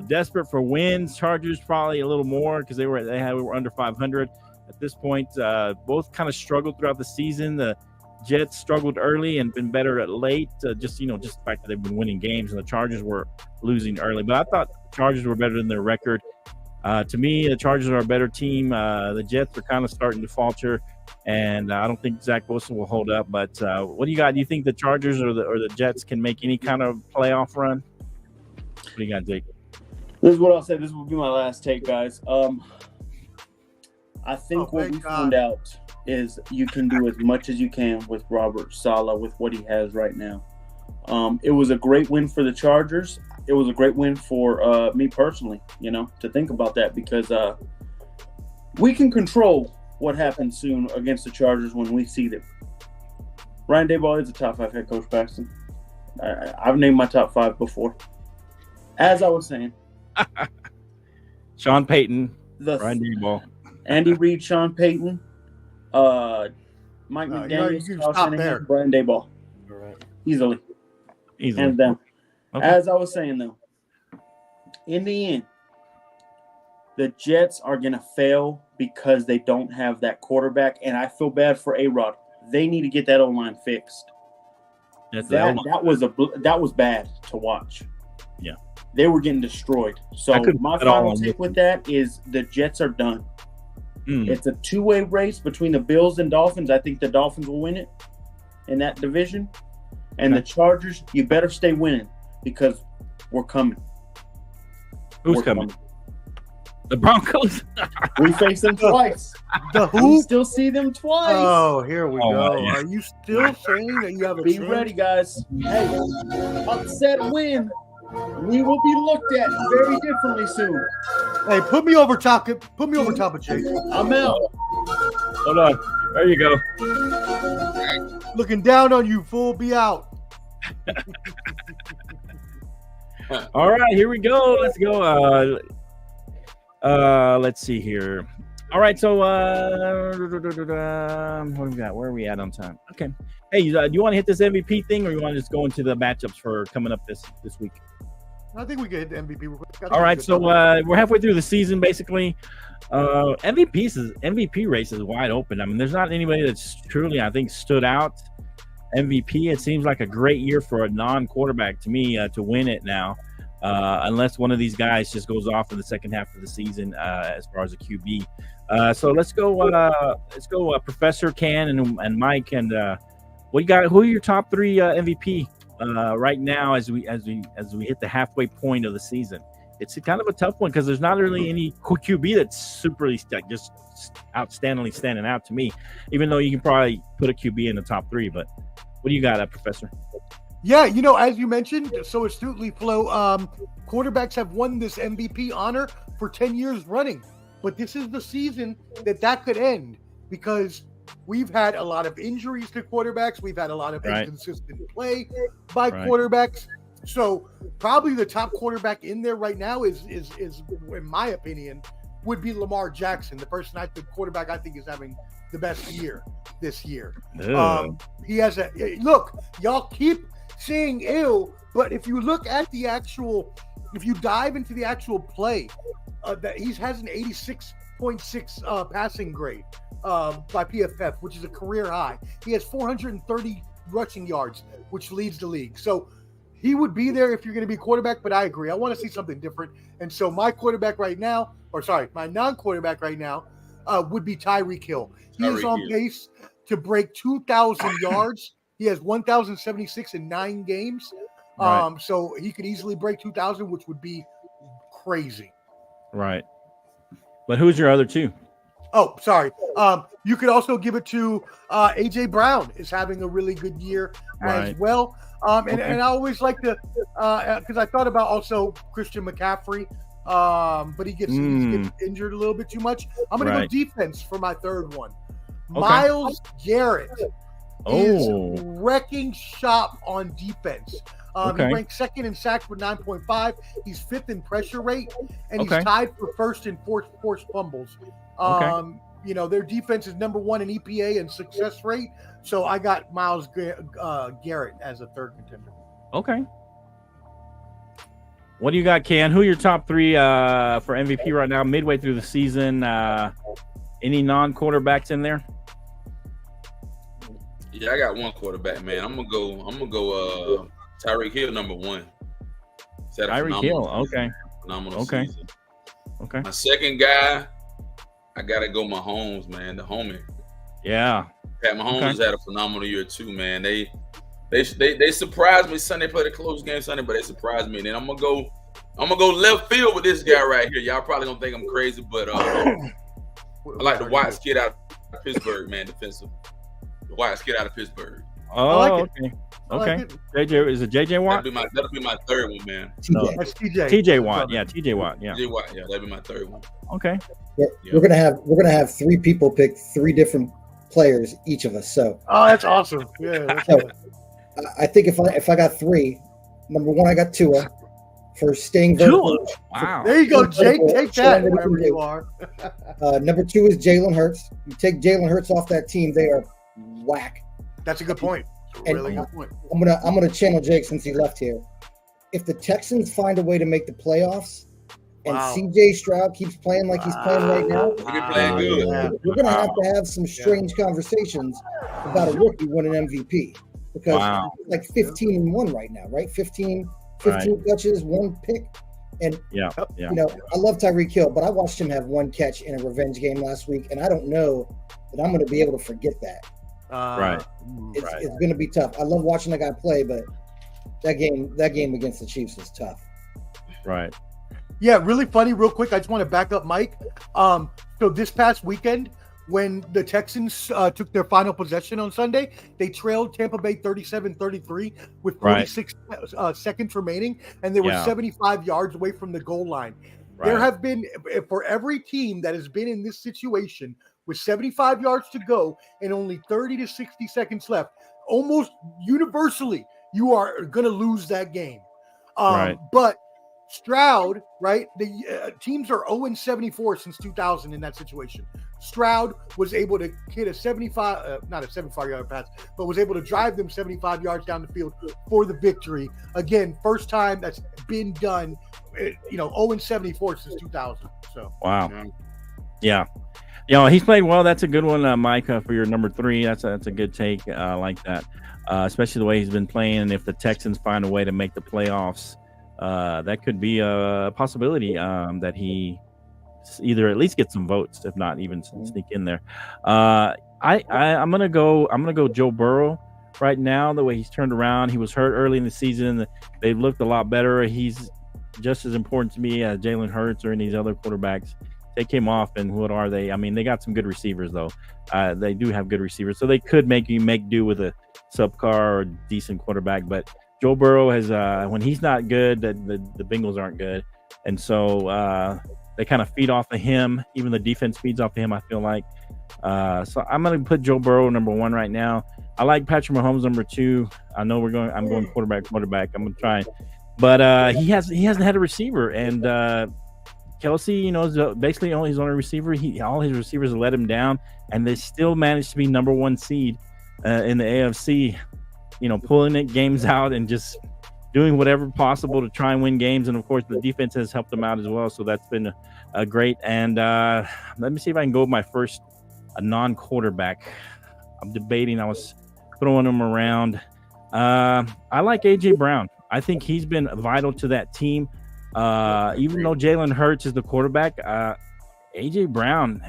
desperate for wins. Chargers probably a little more because we were under 500 at this point. Both kind of struggled throughout the season. The Jets struggled early and been better at late. Just the fact that they've been winning games, and the Chargers were losing early. But I thought the Chargers were better than their record. To me, the Chargers are a better team. The Jets are kind of starting to falter, and I don't think Zach Wilson will hold up. But what do you got? Do you think the Chargers or the Jets can make any kind of playoff run? What do you got, Jake? This is what I'll say. This will be my last take, guys. I think what we found out is you can do as much as you can with Robert Saleh with what he has right now. It was a great win for the Chargers. It was a great win for me personally, to think about that because we can control what happens soon against the Chargers when we see them. Ryan Daboll is a top 5 head coach, Paxton. I've named my top 5 before. As I was saying. Sean Payton, Ryan Daboll. Andy Reid, Sean Payton, Mike McDaniels, Brian Daboll. Right. Easily. Hands down. Okay. As I was saying, though, in the end, the Jets are going to fail because they don't have that quarterback, and I feel bad for A-Rod. They need to get that O-line fixed. That was bad to watch. Yeah. They were getting destroyed. So my final take with that is the Jets are done. It's a 2-way race between the Bills and Dolphins. I think the Dolphins will win it in that division. And the Chargers, you better stay winning because we're coming. Who's coming? The Broncos? We face them twice. The who? We still see them twice. Oh, here we go. Yeah. Are you still saying that you have a Be ready, guys. Hey, upset win. We will be looked at very differently soon. Hey, put me over top of Chase. I'm out. Hold on. There you go. Looking down on you, fool. Be out. All right, here we go. Let's go. Let's see here. All right, so what do we got? Where are we at on time? Okay. Hey, do you want to hit this MVP thing, or you want to just go into the matchups for coming up this week? I think we can hit the MVP. All right, so we're halfway through the season, basically. MVP race is wide open. I mean, there's not anybody that's truly, I think, stood out. MVP, it seems like a great year for a non-quarterback to me to win it now, unless one of these guys just goes off in the second half of the season as far as a QB. So let's go, Professor Can and Mike, and what you got? Who are your top 3 MVP right now as we hit the halfway point of the season? It's kind of a tough one because there's not really any QB that's super just outstandingly standing out to me, even though you can probably put a QB in the top 3. But what do you got, Professor? Yeah, as you mentioned so astutely, Flo, quarterbacks have won this MVP honor for 10 years running. But this is the season that could end because we've had a lot of injuries to quarterbacks. We've had a lot of inconsistent play by quarterbacks. So probably the top quarterback in there right now is in my opinion, would be Lamar Jackson, the quarterback I think is having the best year this year. He has look, y'all keep saying ill, but if you look at if you dive into the actual play, that he has an 86.6 passing grade by PFF, which is a career high. He has 430 rushing yards, which leads the league. So he would be there if you're going to be quarterback, but I agree. I want to see something different. And so my non-quarterback right now, would be Tyreek Hill. He is on pace to break 2,000 yards. He has 1,076 in 9 games. Right. So he could easily break 2,000, which would be crazy. Right. But who's your other two? Oh, sorry. You could also give it to AJ Brown is having a really good year as well. And I always like to because I thought about also Christian McCaffrey, but he gets injured a little bit too much. I'm going to go defense for my third one. Okay. Myles Garrett is wrecking shop on defense. He ranked second in sacks with 9.5. He's fifth in pressure rate, and he's tied for first in forced fumbles. You know, their defense is number 1 in EPA and success rate. So I got Myles Garrett as a third contender. Okay. What do you got, Ken? Who are your top 3 for MVP right now, midway through the season? Any non-quarterbacks in there? Yeah, I got one quarterback, man. I'm gonna go Tyreek Hill, number 1. Tyreek Hill, phenomenal season. Okay. My second guy, I gotta go Mahomes, man. The homie. Yeah. Pat Mahomes had a phenomenal year too, man. They surprised me Sunday. Played a close game Sunday, but they surprised me. And then I'm gonna go left field with this guy right here. Y'all probably gonna think I'm crazy, but I like the Watts kid out of Pittsburgh, man. Defensive. The Watts kid out of Pittsburgh. Oh, okay. JJ, is it JJ Watt? That'll be my third one, man. That's TJ. TJ Watt, yeah. TJ Watt, yeah. TJ Watt, yeah. That'll be my third one. Okay. We're gonna have 3 people pick 3 different players, each of us. So. Oh, that's awesome. Yeah. So, I think if I got 3, number 1 I got Tua for staying vertical. Wow. There you go, Jake. Take that wherever you are. Number 2 is Jalen Hurts. You take Jalen Hurts off that team, they are whack. That's a good point. Really good point. I'm gonna channel Jake since he left here. If the Texans find a way to make the playoffs, and CJ Stroud keeps playing like he's playing right now, playing good. We're gonna have some strange conversations about a rookie winning MVP because it's like 15-1 right now, right? 15 touches, 1 pick, and you know I love Tyreek Hill, but I watched him have 1 catch in a revenge game last week, and I don't know that I'm going to be able to forget that. It's going to be tough. I love watching that guy play, but that game against the Chiefs was tough. Right. Yeah, really funny. Real quick, I just want to back up Mike. So this past weekend, when the Texans took their final possession on Sunday, they trailed Tampa Bay 37-33 with 46 seconds remaining, and they were 75 yards away from the goal line. There have been, for every team that has been in this situation with 75 yards to go and only 30 to 60 seconds left, almost universally, you are going to lose that game. But Stroud, right? The teams are 0-74 since 2000 in that situation. Stroud was able to hit a 75-yard pass, but was able to drive them 75 yards down the field for the victory. Again, first time that's been done, 0-74 since 2000. So wow. Yeah. He's played well. That's a good one, Mike, for your number 3. That's a good take. I like that, especially the way he's been playing. And if the Texans find a way to make the playoffs, that could be a possibility that he either at least get some votes, if not even sneak in there. I'm gonna go Joe Burrow right now. The way he's turned around, he was hurt early in the season. They looked a lot better. He's just as important to me as Jalen Hurts or any of these other quarterbacks. Take him off, and what are they? I mean, they got some good receivers though. They do have good receivers, so they could make do with a subpar or decent quarterback. But Joe Burrow has, when he's not good, the Bengals aren't good, and so they kind of feed off of him. Even the defense feeds off of him, I feel like. So I'm going to put Joe Burrow number 1 right now. I like Patrick Mahomes number 2. I know I'm going quarterback. I'm going to try, but he hasn't had a receiver, and Kelsey, is basically his only receiver. All his receivers have let him down, and they still managed to be number 1 seed in the AFC. Pulling it games out and just doing whatever possible to try and win games. And of course, the defense has helped them out as well. So that's been great. And let me see if I can go with my first non-quarterback. I'm debating. I was throwing them around. I like AJ Brown. I think he's been vital to that team. Even though Jalen Hurts is the quarterback, AJ Brown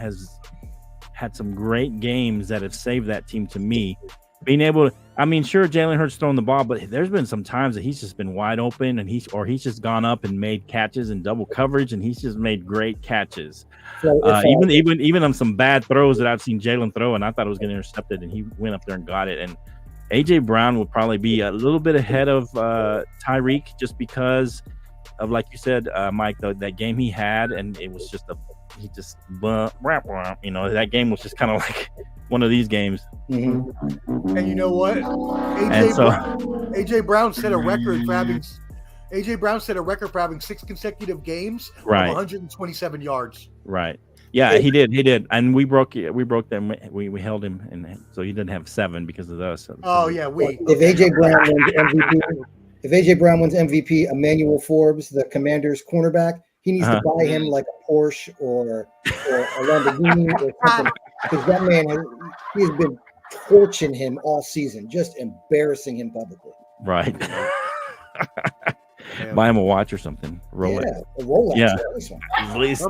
had some great games that have saved that team to me. Being able to, I mean, sure, Jalen Hurts throwing the ball, but there's been some times that he's just been wide open and he's just gone up and made catches in double coverage, and he's just made great catches. Even on some bad throws that I've seen Jalen throw, and I thought it was getting intercepted, and he went up there and got it. And AJ Brown will probably be a little bit ahead of Tyreek just because of, like you said, Mike, that game he had, and it was just that game was just kind of like one of these games. Mm-hmm. And you know what? AJ Brown set a record for having 6 consecutive games of 127 yards. Right. Yeah, he did. And we broke them. We held him, and so he didn't have 7 because of us. Oh yeah, if AJ Brown wins MVP, Emmanuel Forbes, the Commanders cornerback, he needs to buy him like a Porsche or a Lamborghini or something, because that man he's been torching him all season, just embarrassing him publicly. Right. Buy him a watch or something. Rolex. Yeah, a Rolex. Yeah. At least.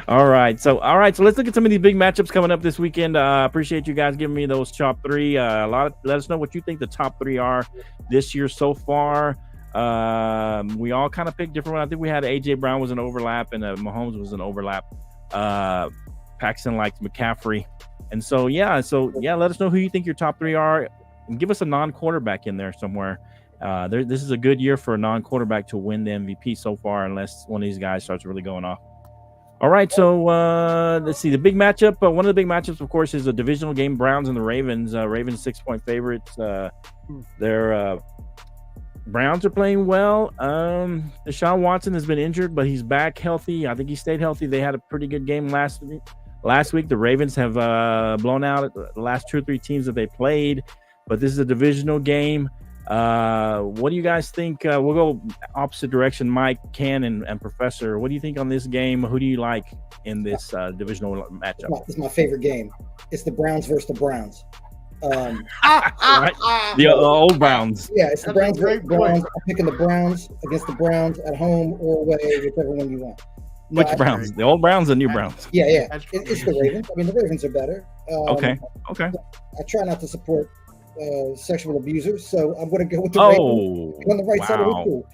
All right. So let's look at some of these big matchups coming up this weekend. Appreciate you guys giving me those top 3. Let us know what you think the top 3 are this year so far. We all kind of picked different ones. I think we had AJ Brown was an overlap and Mahomes was an overlap. Paxton liked McCaffrey. And so let us know who you think your top 3 are, and give us a non-quarterback in there somewhere. This is a good year for a non-quarterback to win the MVP so far, unless one of these guys starts really going off. All right, so let's see the big matchup. One of the big matchups, of course, is a divisional game: Browns and the Ravens. Ravens 6-point favorites. Their Browns are playing well. Deshaun Watson has been injured, but he's back healthy. I think he stayed healthy. They had a pretty good game last week. The Ravens have blown out the last 2 or 3 teams that they played, but this is a divisional game. What do you guys think? We'll go opposite direction. Mike, Ken, and Professor. What do you think on this game? Who do you like in this divisional matchup? It's my favorite game. It's the Browns versus the Browns. Right? The old Browns. Yeah, it's the Browns versus Browns. I'm picking the Browns against the Browns at home or away, whichever one you want. Which Browns? The old Browns, the new Browns? Yeah. It's the Ravens. I mean, the Ravens are better. Okay. I try not to support sexual abusers, so I'm going to go with the Ravens on the right side of the pool.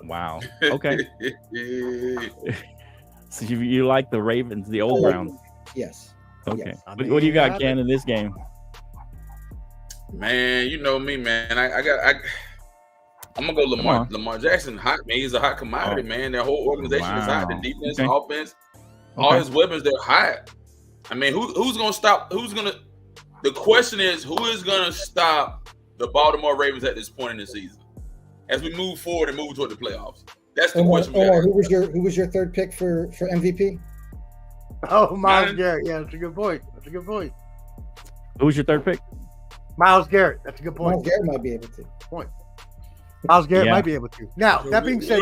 Wow. Okay. So you like the Ravens, the old Browns? Yes. Okay. Yes. What do you got, Ken, in this game? Man, you know me, man. I'm gonna go Lamar. Lamar Jackson, hot man. He's a hot commodity, man. Their whole organization is hot. The defense, offense, all his weapons, they're hot. I mean, who's gonna stop? The question is, who is gonna stop the Baltimore Ravens at this point in the season as we move forward and move toward the playoffs? That's the question. Who was your third pick for MVP? Oh, Myles Garrett. Yeah, that's a good point. Who was your third pick? Myles Garrett. That's a good point. Myles Garrett might be able to. Myles Garrett might be able to. Now, that being said,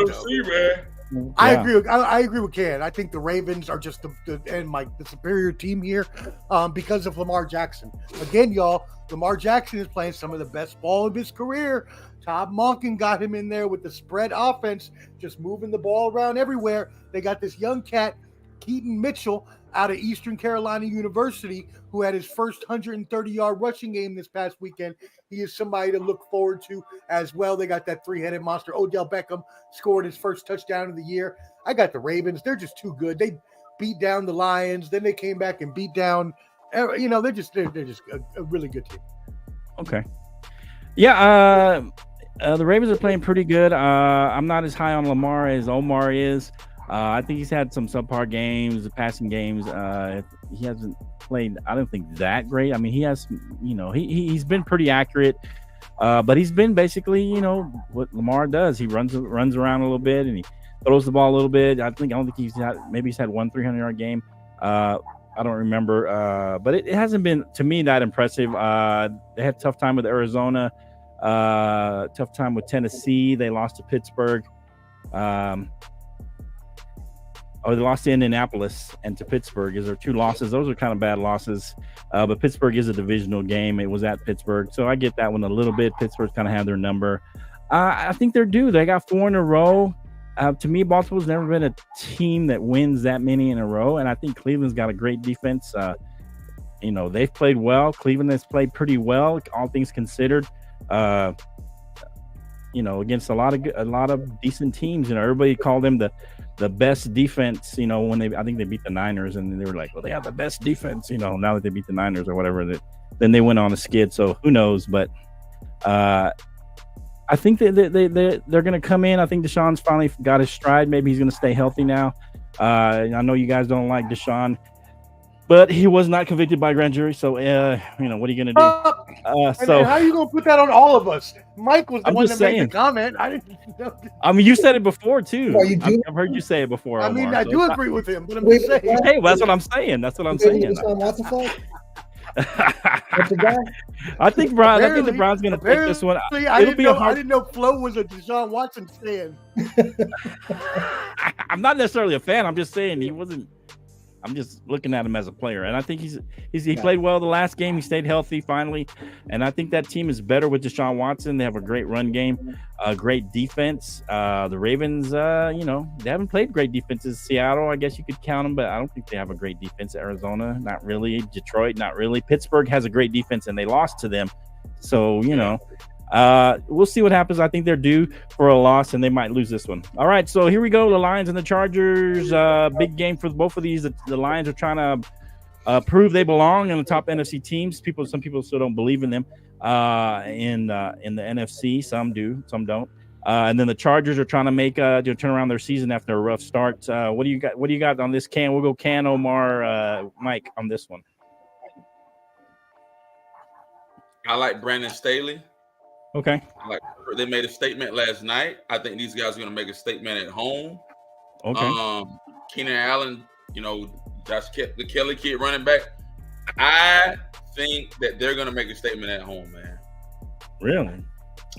I agree with Ken. I think the Ravens are just the superior team here because of Lamar Jackson. Again, y'all, Lamar Jackson is playing some of the best ball of his career. Todd Monken got him in there with the spread offense, just moving the ball around everywhere. They got this young cat, Keaton Mitchell, out of Eastern Carolina University, who had his first 130-yard rushing game this past weekend. He is somebody to look forward to as well. They got that 3-headed monster. Odell Beckham scored his first touchdown of the year. I got the Ravens. They're just too good. They beat down the Lions. Then they came back and beat down. They're just a really good team. Okay. Yeah. The Ravens are playing pretty good. I'm not as high on Lamar as Omar is. I think he's had some subpar games, passing games. He hasn't played, I don't think, that great. I mean, he has, he's been pretty accurate, but he's been basically, what Lamar does. He runs around a little bit and he throws the ball a little bit. I don't think he's had one 300-yard game. I don't remember, but it hasn't been, to me, that impressive. They had a tough time with Arizona, tough time with Tennessee. They lost to Pittsburgh. They lost to Indianapolis and to Pittsburgh. Is there 2 losses? Those are kind of bad losses. But Pittsburgh is a divisional game. It was at Pittsburgh. So I get that one a little bit. Pittsburgh's kind of had their number. I think they're due. They got 4 in a row. To me, Baltimore's never been a team that wins that many in a row, and I think Cleveland's got a great defense. They've played well. Cleveland has played pretty well, all things considered. Against a lot of decent teams. Everybody called them the best defense. When I think they beat the Niners, and they were like, well, they have the best defense. Now that they beat the Niners or whatever, then they went on a skid. So who knows? But I think they're going to come in. I think Deshaun's finally got his stride. Maybe he's going to stay healthy now. I know you guys don't like Deshaun, but he was not convicted by grand jury. So, what are you going to do? So how are you going to put that on all of us? Mike was the one that made the comment. I didn't know. I mean, you said it before too. I've heard you say it before. I mean, I do agree with him, but I'm just saying. Hey, well, that's what I'm saying. That's what I'm saying. I think the Browns going to take this one. I didn't know Flo was a Deshaun Watson fan. I'm not necessarily a fan. I'm just saying he wasn't. I'm just looking at him as a player, and I think he played well the last game. He stayed healthy finally, and I think that team is better with Deshaun Watson. They have a great run game, a great defense. The Ravens, they haven't played great defenses. Seattle, I guess you could count them, but I don't think they have a great defense. Arizona, not really. Detroit, not really. Pittsburgh has a great defense, and they lost to them. So, we'll see what happens. I think they're due for a loss, and they might lose this one. All right, so here we go. The Lions and the Chargers. Big game for both of these. The Lions are trying to prove they belong in the top NFC teams. Some people still don't believe in them in the NFC. Some do, some don't. And then the Chargers are trying to turn around their season after a rough start. What do you got? What do you got on this? We'll go Omar, Mike on this one. I like Brandon Staley. Okay. Like they made a statement last night. I think these guys are going to make a statement at home. Okay. Keenan Allen, Josh the Kelly kid running back. I think that they're going to make a statement at home, man. Really?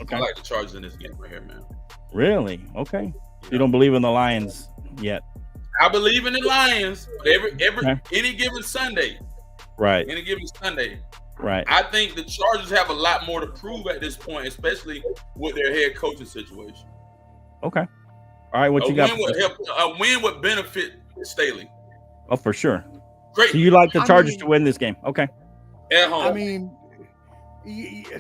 Okay. I like the Chargers in this game right here, man. Really? Okay. Yeah. You don't believe in the Lions yet? I believe in the Lions. Any given Sunday. Right. Any given Sunday. Right. I think the Chargers have a lot more to prove at this point, especially with their head coaching situation. Okay. All right. What you got? A win would benefit Staley. Oh, for sure. Great. So you like the Chargers to win this game? Okay. At home. I mean,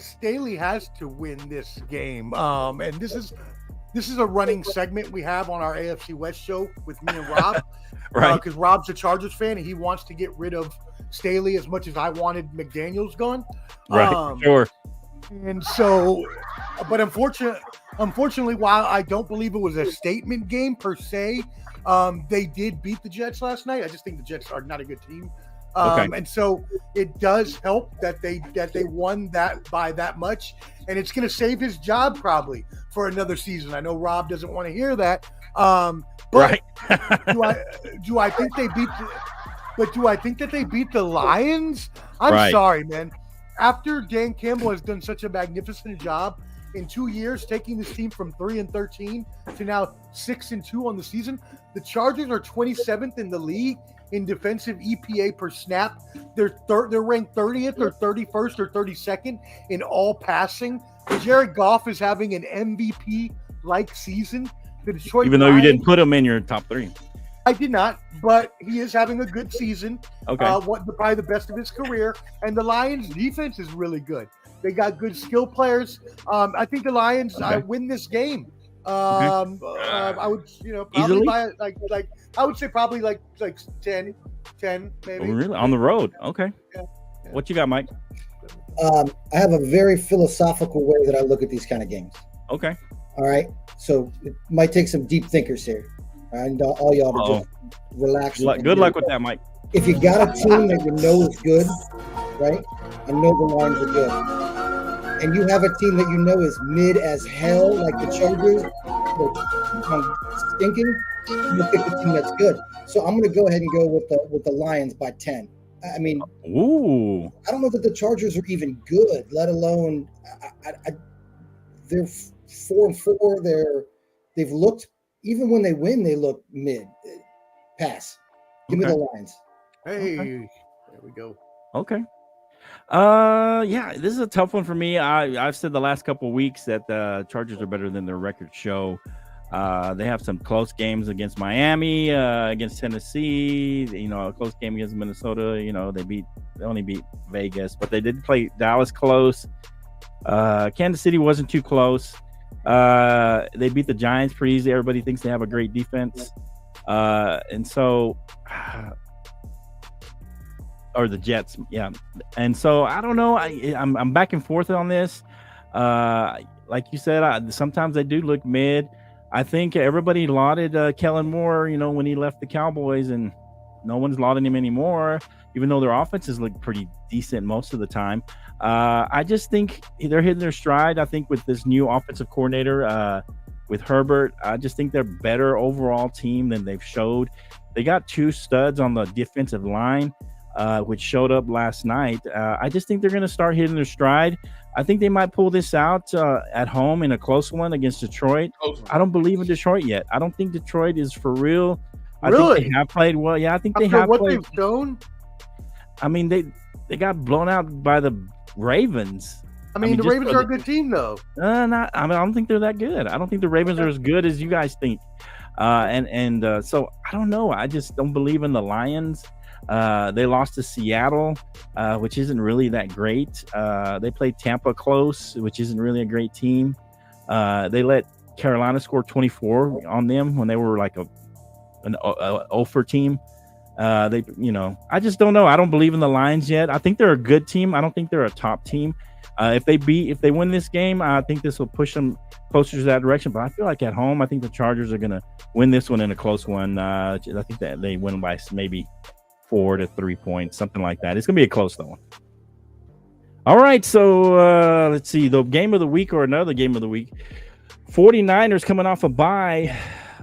Staley has to win this game. And this is a running segment we have on our AFC West show with me and Rob. Right. Because Rob's a Chargers fan and he wants to get rid of Staley as much as I wanted McDaniels gone. Right. Sure. And so, but unfortunately, while I don't believe it was a statement game per se, they did beat the Jets last night. I just think the Jets are not a good team. And so it does help that they won that by that much, and it's going to save his job probably for another season. I know Rob doesn't want to hear that. But do I think they beat? But do I think that they beat the Lions? I'm sorry, man. After Dan Campbell has done such a magnificent job in 2 years, taking this team from 3-13 to now 6-2 on the season, the Chargers are 27th in the league in defensive EPA per snap. They're ranked 30th or 31st or 32nd in all passing. Jared Goff is having an MVP-like season. The Detroit Even though Lions, you didn't put him in your top 3. I did not, but he is having a good season. Okay. Probably the best of his career. And the Lions' defense is really good. They got good skill players. I think the Lions win this game. I would, probably easily by like I would say probably like 10 maybe. Oh, really? On the road? Okay. Yeah. What you got, Mike? I have a very philosophical way that I look at these kind of games. Okay. All right. So it might take some deep thinkers here. And all y'all to just relax. Good luck with that, Mike. If you got a team that you know is good, right? I know the Lions are good. And you have a team that you know is mid as hell, like the Chargers, stinking, you pick a team that's good. So I'm going to go ahead and go with the Lions by 10. I mean, I don't know that the Chargers are even good, let alone they're 4-4. They've looked. Even when they win, they look mid. Pass. Give me the Lions. Hey, there we go. Okay. This is a tough one for me. I've said the last couple of weeks that the Chargers are better than their record show. They have some close games against Miami, against Tennessee. A close game against Minnesota. They only beat Vegas, but they did play Dallas close. Kansas City wasn't too close. They beat the Giants pretty easy. Everybody thinks they have a great defense, and so. Or the Jets, yeah. And so I don't know. I'm back and forth on this. Like you said, sometimes they do look mid. I think everybody lauded Kellen Moore, when he left the Cowboys, and no one's lauding him anymore, even though their offenses look pretty decent most of the time. I just think they're hitting their stride. I think with this new offensive coordinator, with Herbert, I just think they're a better overall team than they've showed. They got 2 studs on the defensive line, which showed up last night. I just think they're going to start hitting their stride. I think they might pull this out at home in a close one against Detroit. I don't believe in Detroit yet. I don't think Detroit is for real. I think they have played well. Yeah, I think they have what played. They've shown. I mean, they got blown out by the Ravens. I mean, the Ravens are a good team, though. I don't think they're that good. I don't think the Ravens are as good as you guys think. So I don't know. I just don't believe in the Lions. They lost to Seattle, which isn't really that great. They played Tampa close, which isn't really a great team. They let Carolina score 24 on them when they were like an over team. I just don't know. I don't believe in the Lions yet. I think they're a good team. I don't think they're a top team. If they win this game, I think this will push them closer to that direction. But I feel like at home, I think the Chargers are going to win this one in a close one. I think that they win by maybe 4 to 3 points, something like that. It's going to be a close one. All right, so let's see. The game of the week or another game of the week. 49ers coming off a bye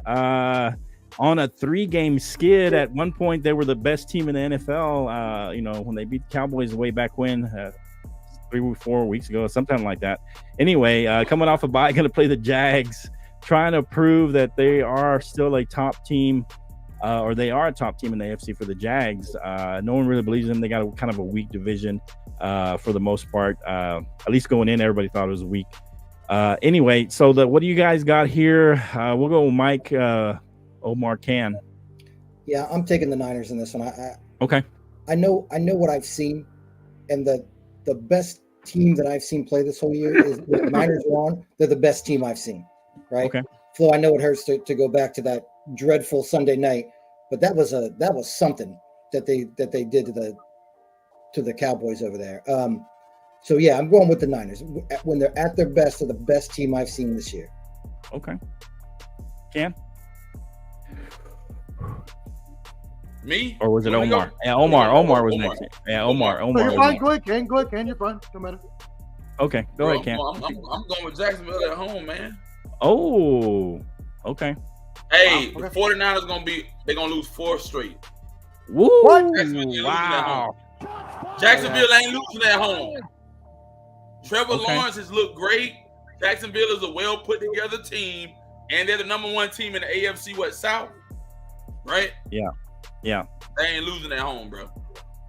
on a 3-game skid. At one point, they were the best team in the NFL, when they beat the Cowboys way back when, 3 or 4 weeks ago, something like that. Anyway, coming off a bye, going to play the Jags, trying to prove that they are still a top team. Or they are a top team in the AFC for the Jags. No one really believes them. They got kind of a weak division for the most part. At least going in, everybody thought it was weak. Anyway, so what do you guys got here? We'll go with Mike, Omar, Can. Yeah, I'm taking the Niners in this one. Okay. I know what I've seen, and the best team that I've seen play this whole year is the Niners are on. They're the best team I've seen, right? Okay. So I know it hurts to go back to that dreadful Sunday night, but that was something that they did to the Cowboys over there. So yeah, I'm going with the Niners. When they're at their best, they're the best team I've seen this year. Okay. Can? Me? Or was it Omar? Yeah, Omar was next. Yeah, Omar. No, you're fine. Go ahead, Ken. You're fine. No matter. Okay, go ahead, Ken. I'm going with Jacksonville at home, man. Oh, okay. Hey, the 49ers they're gonna lose 4 straight. Woo! Wow. Jacksonville ain't losing at home. Trevor Lawrence has looked great. Jacksonville is a well put together team, and they're the number 1 team in the AFC South. Right? Yeah. They ain't losing at home, bro.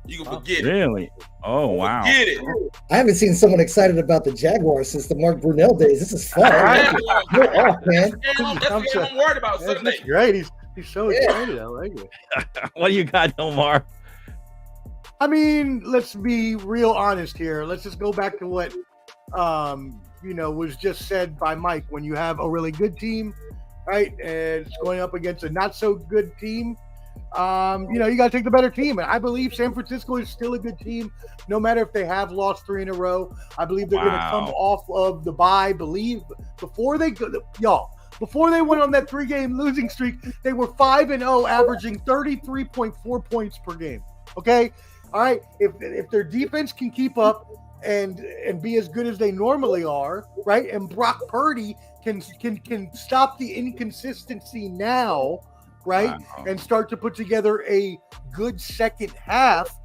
You can forget it. Really? Oh, wow. Forget it. I haven't seen someone excited about the Jaguars since the Mark Brunell days. This is fun. You're off, man. That's what I'm worried about Sunday. That's great. He's so excited. I like it. What do you got, Omar? I mean, let's be real honest here. Let's just go back to what was just said by Mike. When you have a really good team, right, and it's going up against a not so good team, you got to take the better team. And I believe San Francisco is still a good team, no matter if they have lost 3 in a row. I believe they're going to come off of the bye. Before they went on that 3-game losing streak, they were 5-0, averaging 33.4 points per game. Okay, all right. If their defense can keep up and be as good as they normally are, right, and Brock Purdy can stop the inconsistency now, right, and start to put together a good second half.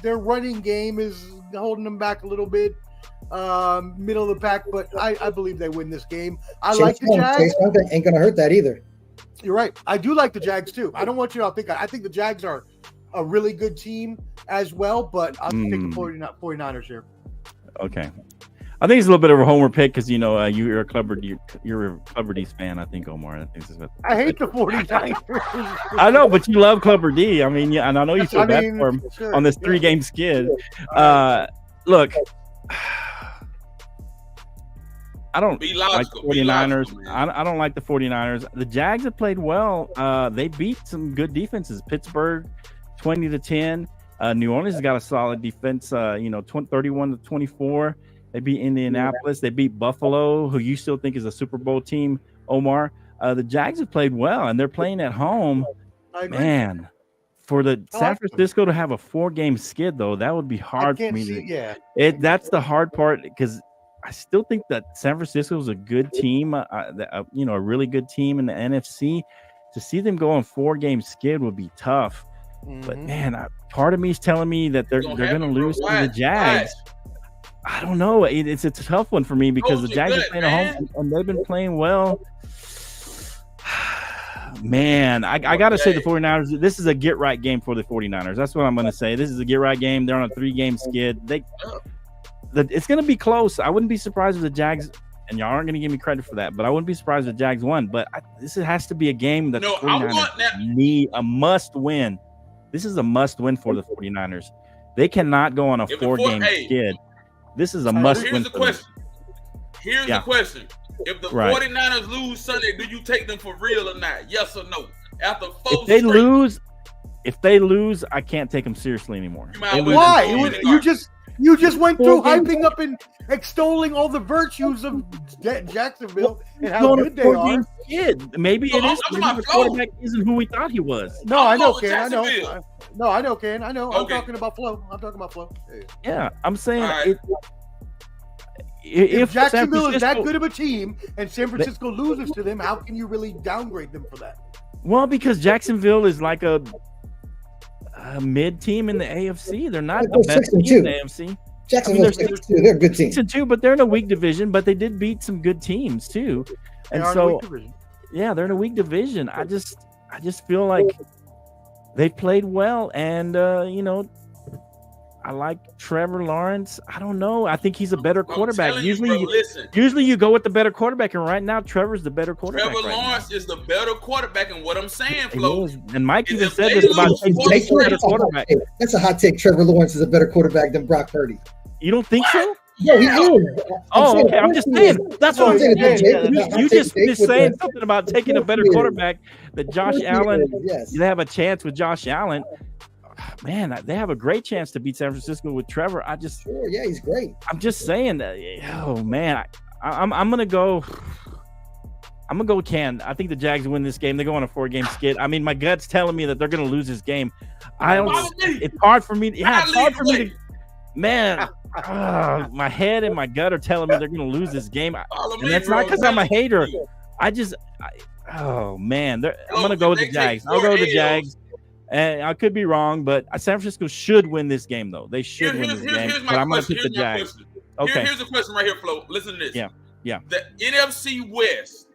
Their running game is holding them back a little bit, middle of the pack, but I believe they win this game. I like the Jags. Chase Young ain't gonna hurt that either. You're right. I do like the Jags too. I don't want you to think. I think the Jags are a really good team as well, but I'm taking 49ers here. Okay. I think it's a little bit of a homer pick because you're a Clubber D's fan. I think Omar. I hate the 49ers. I know, but you love Clubber D. I mean, and I know you feel bad for him on this 3-game skid. Look, I don't like the 49ers. I don't like the 49ers. The Jags have played well. They beat some good defenses. Pittsburgh, 20-10. New Orleans has got a solid defense. 31-24. They beat Indianapolis. They beat Buffalo, who you still think is a Super Bowl team, Omar. The Jags have played well, and they're playing at home. Man, for the San Francisco to have a 4-game skid, though, that would be hard for me. That's the hard part because I still think that San Francisco is a good team, a really good team in the NFC. To see them go on 4-game skid would be tough. But, man, part of me is telling me that they're going to lose to the Jags. I don't know. It's a tough one for me because the Jags are playing at home and they've been playing well. Man, I got to say the 49ers, this is a get-right game for the 49ers. That's what I'm going to say. This is a get-right game. They're on a 3-game skid. It's going to be close. I wouldn't be surprised if the Jags, and y'all aren't going to give me credit for that, but I wouldn't be surprised if the Jags won. But this has to be a game that the 49ers need a must-win. This is a must-win for the 49ers. They cannot go on a 4-game skid. This is a must-win. Here's the question. Here's the question. If the 49ers lose Sunday, do you take them for real or not? Yes or no? After 4 if they lose, I can't take them seriously anymore. Why? You just went through hyping up and extolling all the virtues of Jacksonville and how good they are. Maybe it is. The quarterback isn't who we thought he was. No, I know, Ken. I know. No, I know, Ken. I know. Okay. I'm talking about flow. Yeah, I'm saying if Jacksonville is that good of a team and San Francisco loses to them, how can you really downgrade them for that? Well, because Jacksonville is like a mid team in the AFC. They're not the best team in the AFC. Jacksonville, they're a good team. 6-2, but they're in a weak division. But they did beat some good teams too, and so they're in a weak division. I just feel like they played well, and I like Trevor Lawrence. I don't know. I think he's a better quarterback. Usually you go with the better quarterback, and right now Trevor's the better quarterback. Trevor Lawrence is the better quarterback, and what I'm saying, Flo. And Mike even said this about taking better quarterback. That's a hot take. Trevor Lawrence is a better quarterback than Brock Purdy. You don't think so? No, he is. Okay. I'm just saying. That's what I'm saying. You just saying something about taking a better quarterback. That Josh Allen, you have a chance with Josh Allen. Man, they have a great chance to beat San Francisco with Trevor. He's great. I'm just saying that. Oh man, I'm gonna go. I'm gonna go with Ken. I think the Jags win this game. They go on a 4-game skid. I mean, my gut's telling me that they're gonna lose this game. It's hard for me. It's hard for me to. Man, my head and my gut are telling me they're gonna lose this game, and that's not because I'm a hater. Oh man, I'm gonna go with the Jags. I'll go with the Jags. And I could be wrong, but San Francisco should win this game, though. They should win this game. But I'm going to pick the Jags. Okay. Here's a question right here, Flo. Listen to this. Yeah. The NFC West.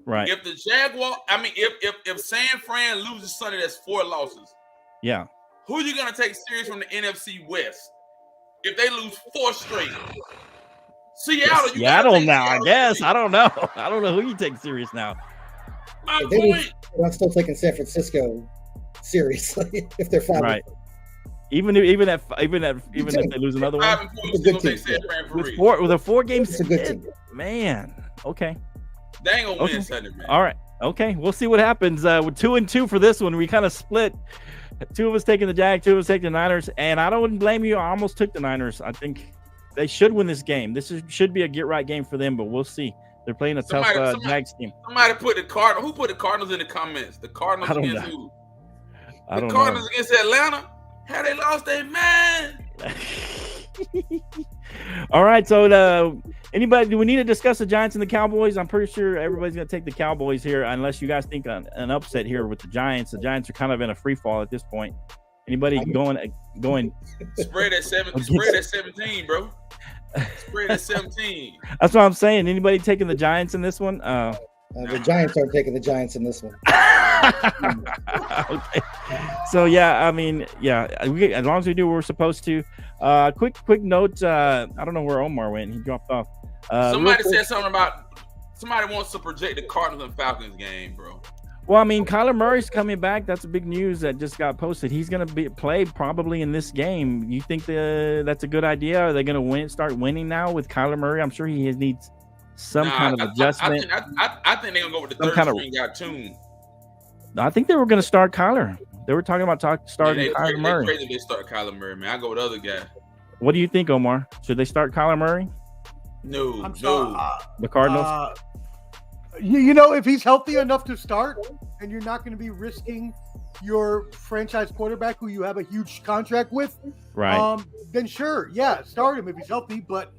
Right. If the Jaguar, if San Fran loses Sunday, that's 4 losses. Yeah. Who are you going to take serious from the NFC West? If they lose 4 straight. Seattle now, I guess. I don't know. I don't know who you take serious now. My point. I'm still taking San Francisco seriously if they're 5. Right. Even if they lose another one. With a 4-game skid, man. Okay. They ain't gonna win Sunday, man. All right. Okay. We'll see what happens. We're 2-2 for this one. We kind of split. 2 of us taking the Jags, 2 of us taking the Niners, and I don't blame you. I almost took the Niners. I think they should win this game. This should be a get-right game for them, but we'll see. They're playing a tough Jags team. Somebody put the Cardinals. Who put the Cardinals in the comments? The Cardinals against who? The Cardinals against Atlanta? How they lost their man? All right, so do we need to discuss the Giants and the Cowboys? I'm pretty sure everybody's going to take the Cowboys here, unless you guys think an upset here with the Giants. The Giants are kind of in a free fall at this point. Anybody going? Spread at 17, bro. Spread at 17. That's what I'm saying. Anybody taking the Giants in this one? The Giants aren't taking the Giants in this one. Okay. So as long as we do what we're supposed to. Quick note. I don't know where Omar went. He dropped off. Somebody said something about somebody wants to project the Cardinals and Falcons game, bro. Well, I mean, Kyler Murray's coming back. That's a big news that just got posted. He's going to play probably in this game. You think that's a good idea? Are they going to start winning now with Kyler Murray? I'm sure he needs some kind of adjustment. I think they're going to go with the third string guy tune. I think they were going to start Kyler. They were talking about starting Kyler Murray. Crazy they start Kyler Murray, man. I go with the other guy. What do you think, Omar? Should they start Kyler Murray? No, the Cardinals. You know, if he's healthy enough to start, and you're not going to be risking your franchise quarterback who you have a huge contract with, right? Then sure, yeah, start him if he's healthy. But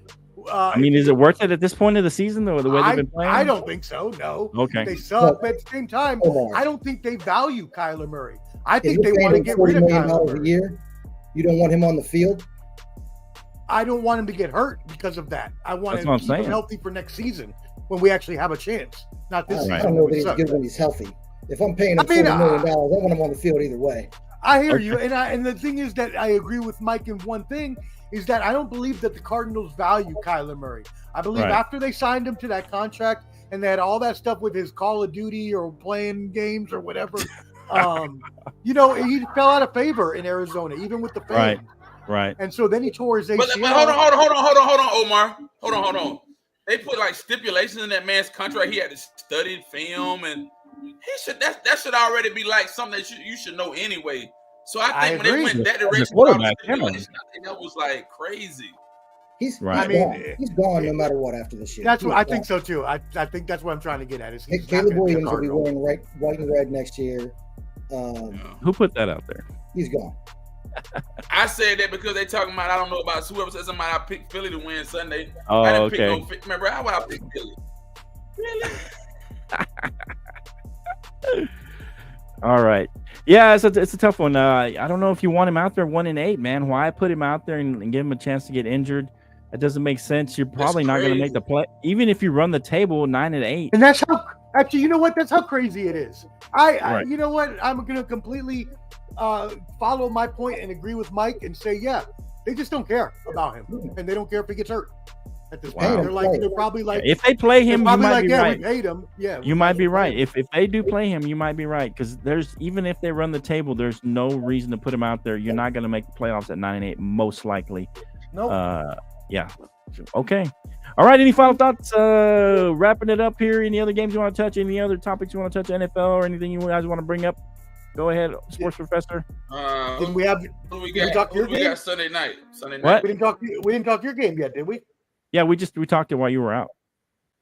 I mean, is it worth it at this point of the season, though, the way they've been playing? I don't think so. No. Okay. They suck, but at the same time, I don't think they value Kyler Murray. I think they want to get rid of Kyler Murray. A year, you don't want him on the field. I don't want him to get hurt because of that. I want him to keep him healthy for next season when we actually have a chance. Not this season. I don't know that he's good when he's healthy. If I'm paying him $40 million, I want him on the field either way. I hear you, and the thing is that I agree with Mike in one thing is that I don't believe that the Cardinals value Kyler Murray. I believe after they signed him to that contract and they had all that stuff with his Call of Duty or playing games or whatever, you know, he fell out of favor in Arizona, even with the fans. Right. And so then he tore his ACL. But hold on, Omar. Hold on. They put like stipulations in that man's contract. He had to study film, and that should already be like something that you should know anyway. So I think when they went that direction, I think that was like crazy. He's gone. He's gone no matter what after this year. That's what I think so too. I think that's what I'm trying to get at. Is Caleb Williams will be wearing white and red next year. Who put that out there? He's gone. I said that because they talking about, I don't know about whoever said somebody I picked Philly to win Sunday. Oh, I didn't okay. pick remember how I picked Philly? Really? All right. Yeah, it's a tough one. I don't know if you want him out there 1-8, man. Why put him out there and give him a chance to get injured? That doesn't make sense. You're probably not going to make the play, even if you run the table 9-8. And that's how. Actually, you know what? That's how crazy it is. You know what? I'm going to completely follow my point and agree with Mike and say, yeah, they just don't care about him, and they don't care if he gets hurt. At this point, they're probably like, if they play him, you might be right. We paid him. Yeah, you might be right. If they do play him, you might be right, because even if they run the table, there's no reason to put him out there. You're not going to make the playoffs at 9-8, most likely. No. Yeah. Okay. All right. Any final thoughts? Wrapping it up here. Any other games you want to touch? Any other topics you want to touch? NFL or anything you guys want to bring up? Go ahead, Sports Professor. Did we have? We got Sunday night. What? We didn't talk your game yet, did we? Yeah, we talked it while you were out.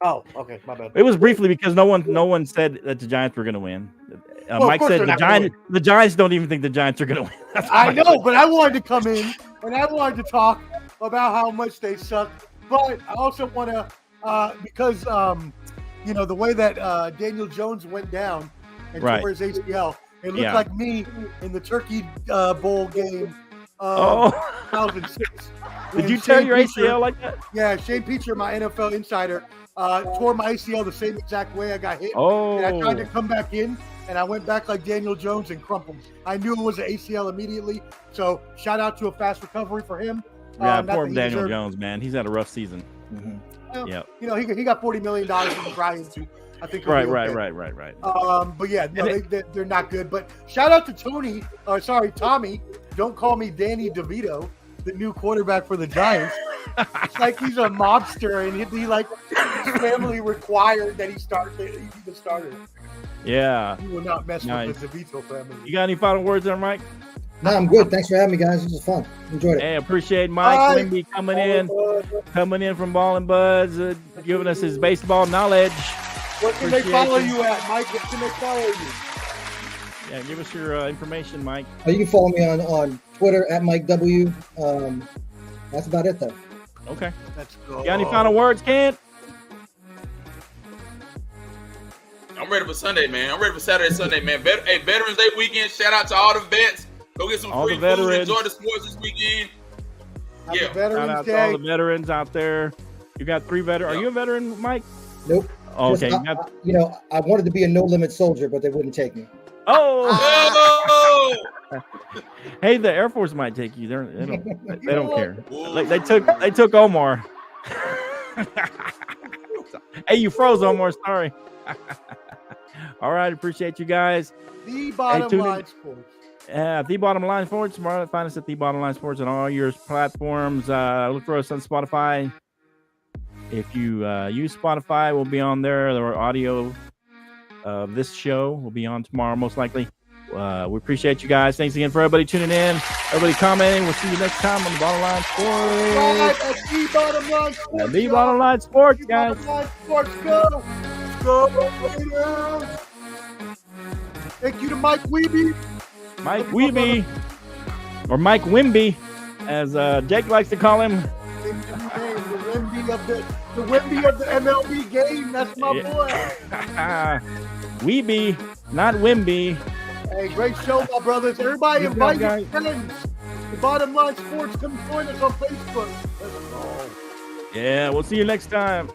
Oh, okay, my bad. It was briefly because no one said that the Giants were going to win. Mike said the Giants don't even think the Giants are going to win. I know, but I wanted to come in and I wanted to talk about how much they suck. But I also want to, because the way that Daniel Jones went down and tore his ACL, it looked like me in the Turkey Bowl game. 2006. Did you tear your ACL like that? Yeah, Shane Peacher, my NFL insider, tore my ACL the same exact way I got hit. And I tried to come back in, and I went back like Daniel Jones and crumpled. I knew it was an ACL immediately, so shout out to a fast recovery for him. Yeah, poor Daniel Jones, man. He's had a rough season. Mm-hmm. Yeah, he got $40 million from Brian too. I think. Right. But yeah, no, they're not good. But shout out to Tommy. Don't call me Danny DeVito, the new quarterback for the Giants. It's like he's a mobster, and he like his family required that he be the starter. Yeah, he will not mess with the DeVito family. You got any final words there, Mike? No, I'm good. Thanks for having me, guys. This was fun. Enjoyed it. Hey, appreciate Mike Wimby coming in from Ball and Buds, giving us his baseball knowledge. What can they follow you at, Mike? What can they follow you? Yeah, give us your information, Mike. You can follow me on Twitter at Mike W. That's about it, though. Okay. Let's go. You got any final words, Kent? I'm ready for Sunday, man. I'm ready for Saturday, Sunday, man. Hey, Veterans Day weekend. Shout out to all the vets. Go get some free food. Enjoy the sports this weekend. Shout out to all the veterans out there. You got 3 veterans. Are you a veteran, Mike? Nope. Oh, okay. I wanted to be a no-limit soldier, but they wouldn't take me. Oh! Hey, the Air Force might take you. They don't care. They took Omar. Hey, you froze, Omar. Sorry. All right. Appreciate you guys. The Bottom Line Sports. The Bottom Line Sports. Find us at The Bottom Line Sports on all your platforms. Look for us on Spotify. If you use Spotify, we'll be on there. The audio of this show will be on tomorrow, most likely. We appreciate you guys. Thanks again for everybody tuning in, everybody commenting. We'll see you next time on The Bottom Line Sports. The Bottom Line Sports. The Bottom Line Sports, guys. The Bottom Line Sports. Go. Go. Thank you to Mike Weeby. Mike Weeby, or Mike Wimby, as Jake likes to call him. The Wimby of the MLB game. That's my boy. Weeby, not Wimby. Hey, great show, my brothers. Everybody invite your friends. The Bottom Line Sports. Come join us on Facebook. Let's go. Yeah, we'll see you next time.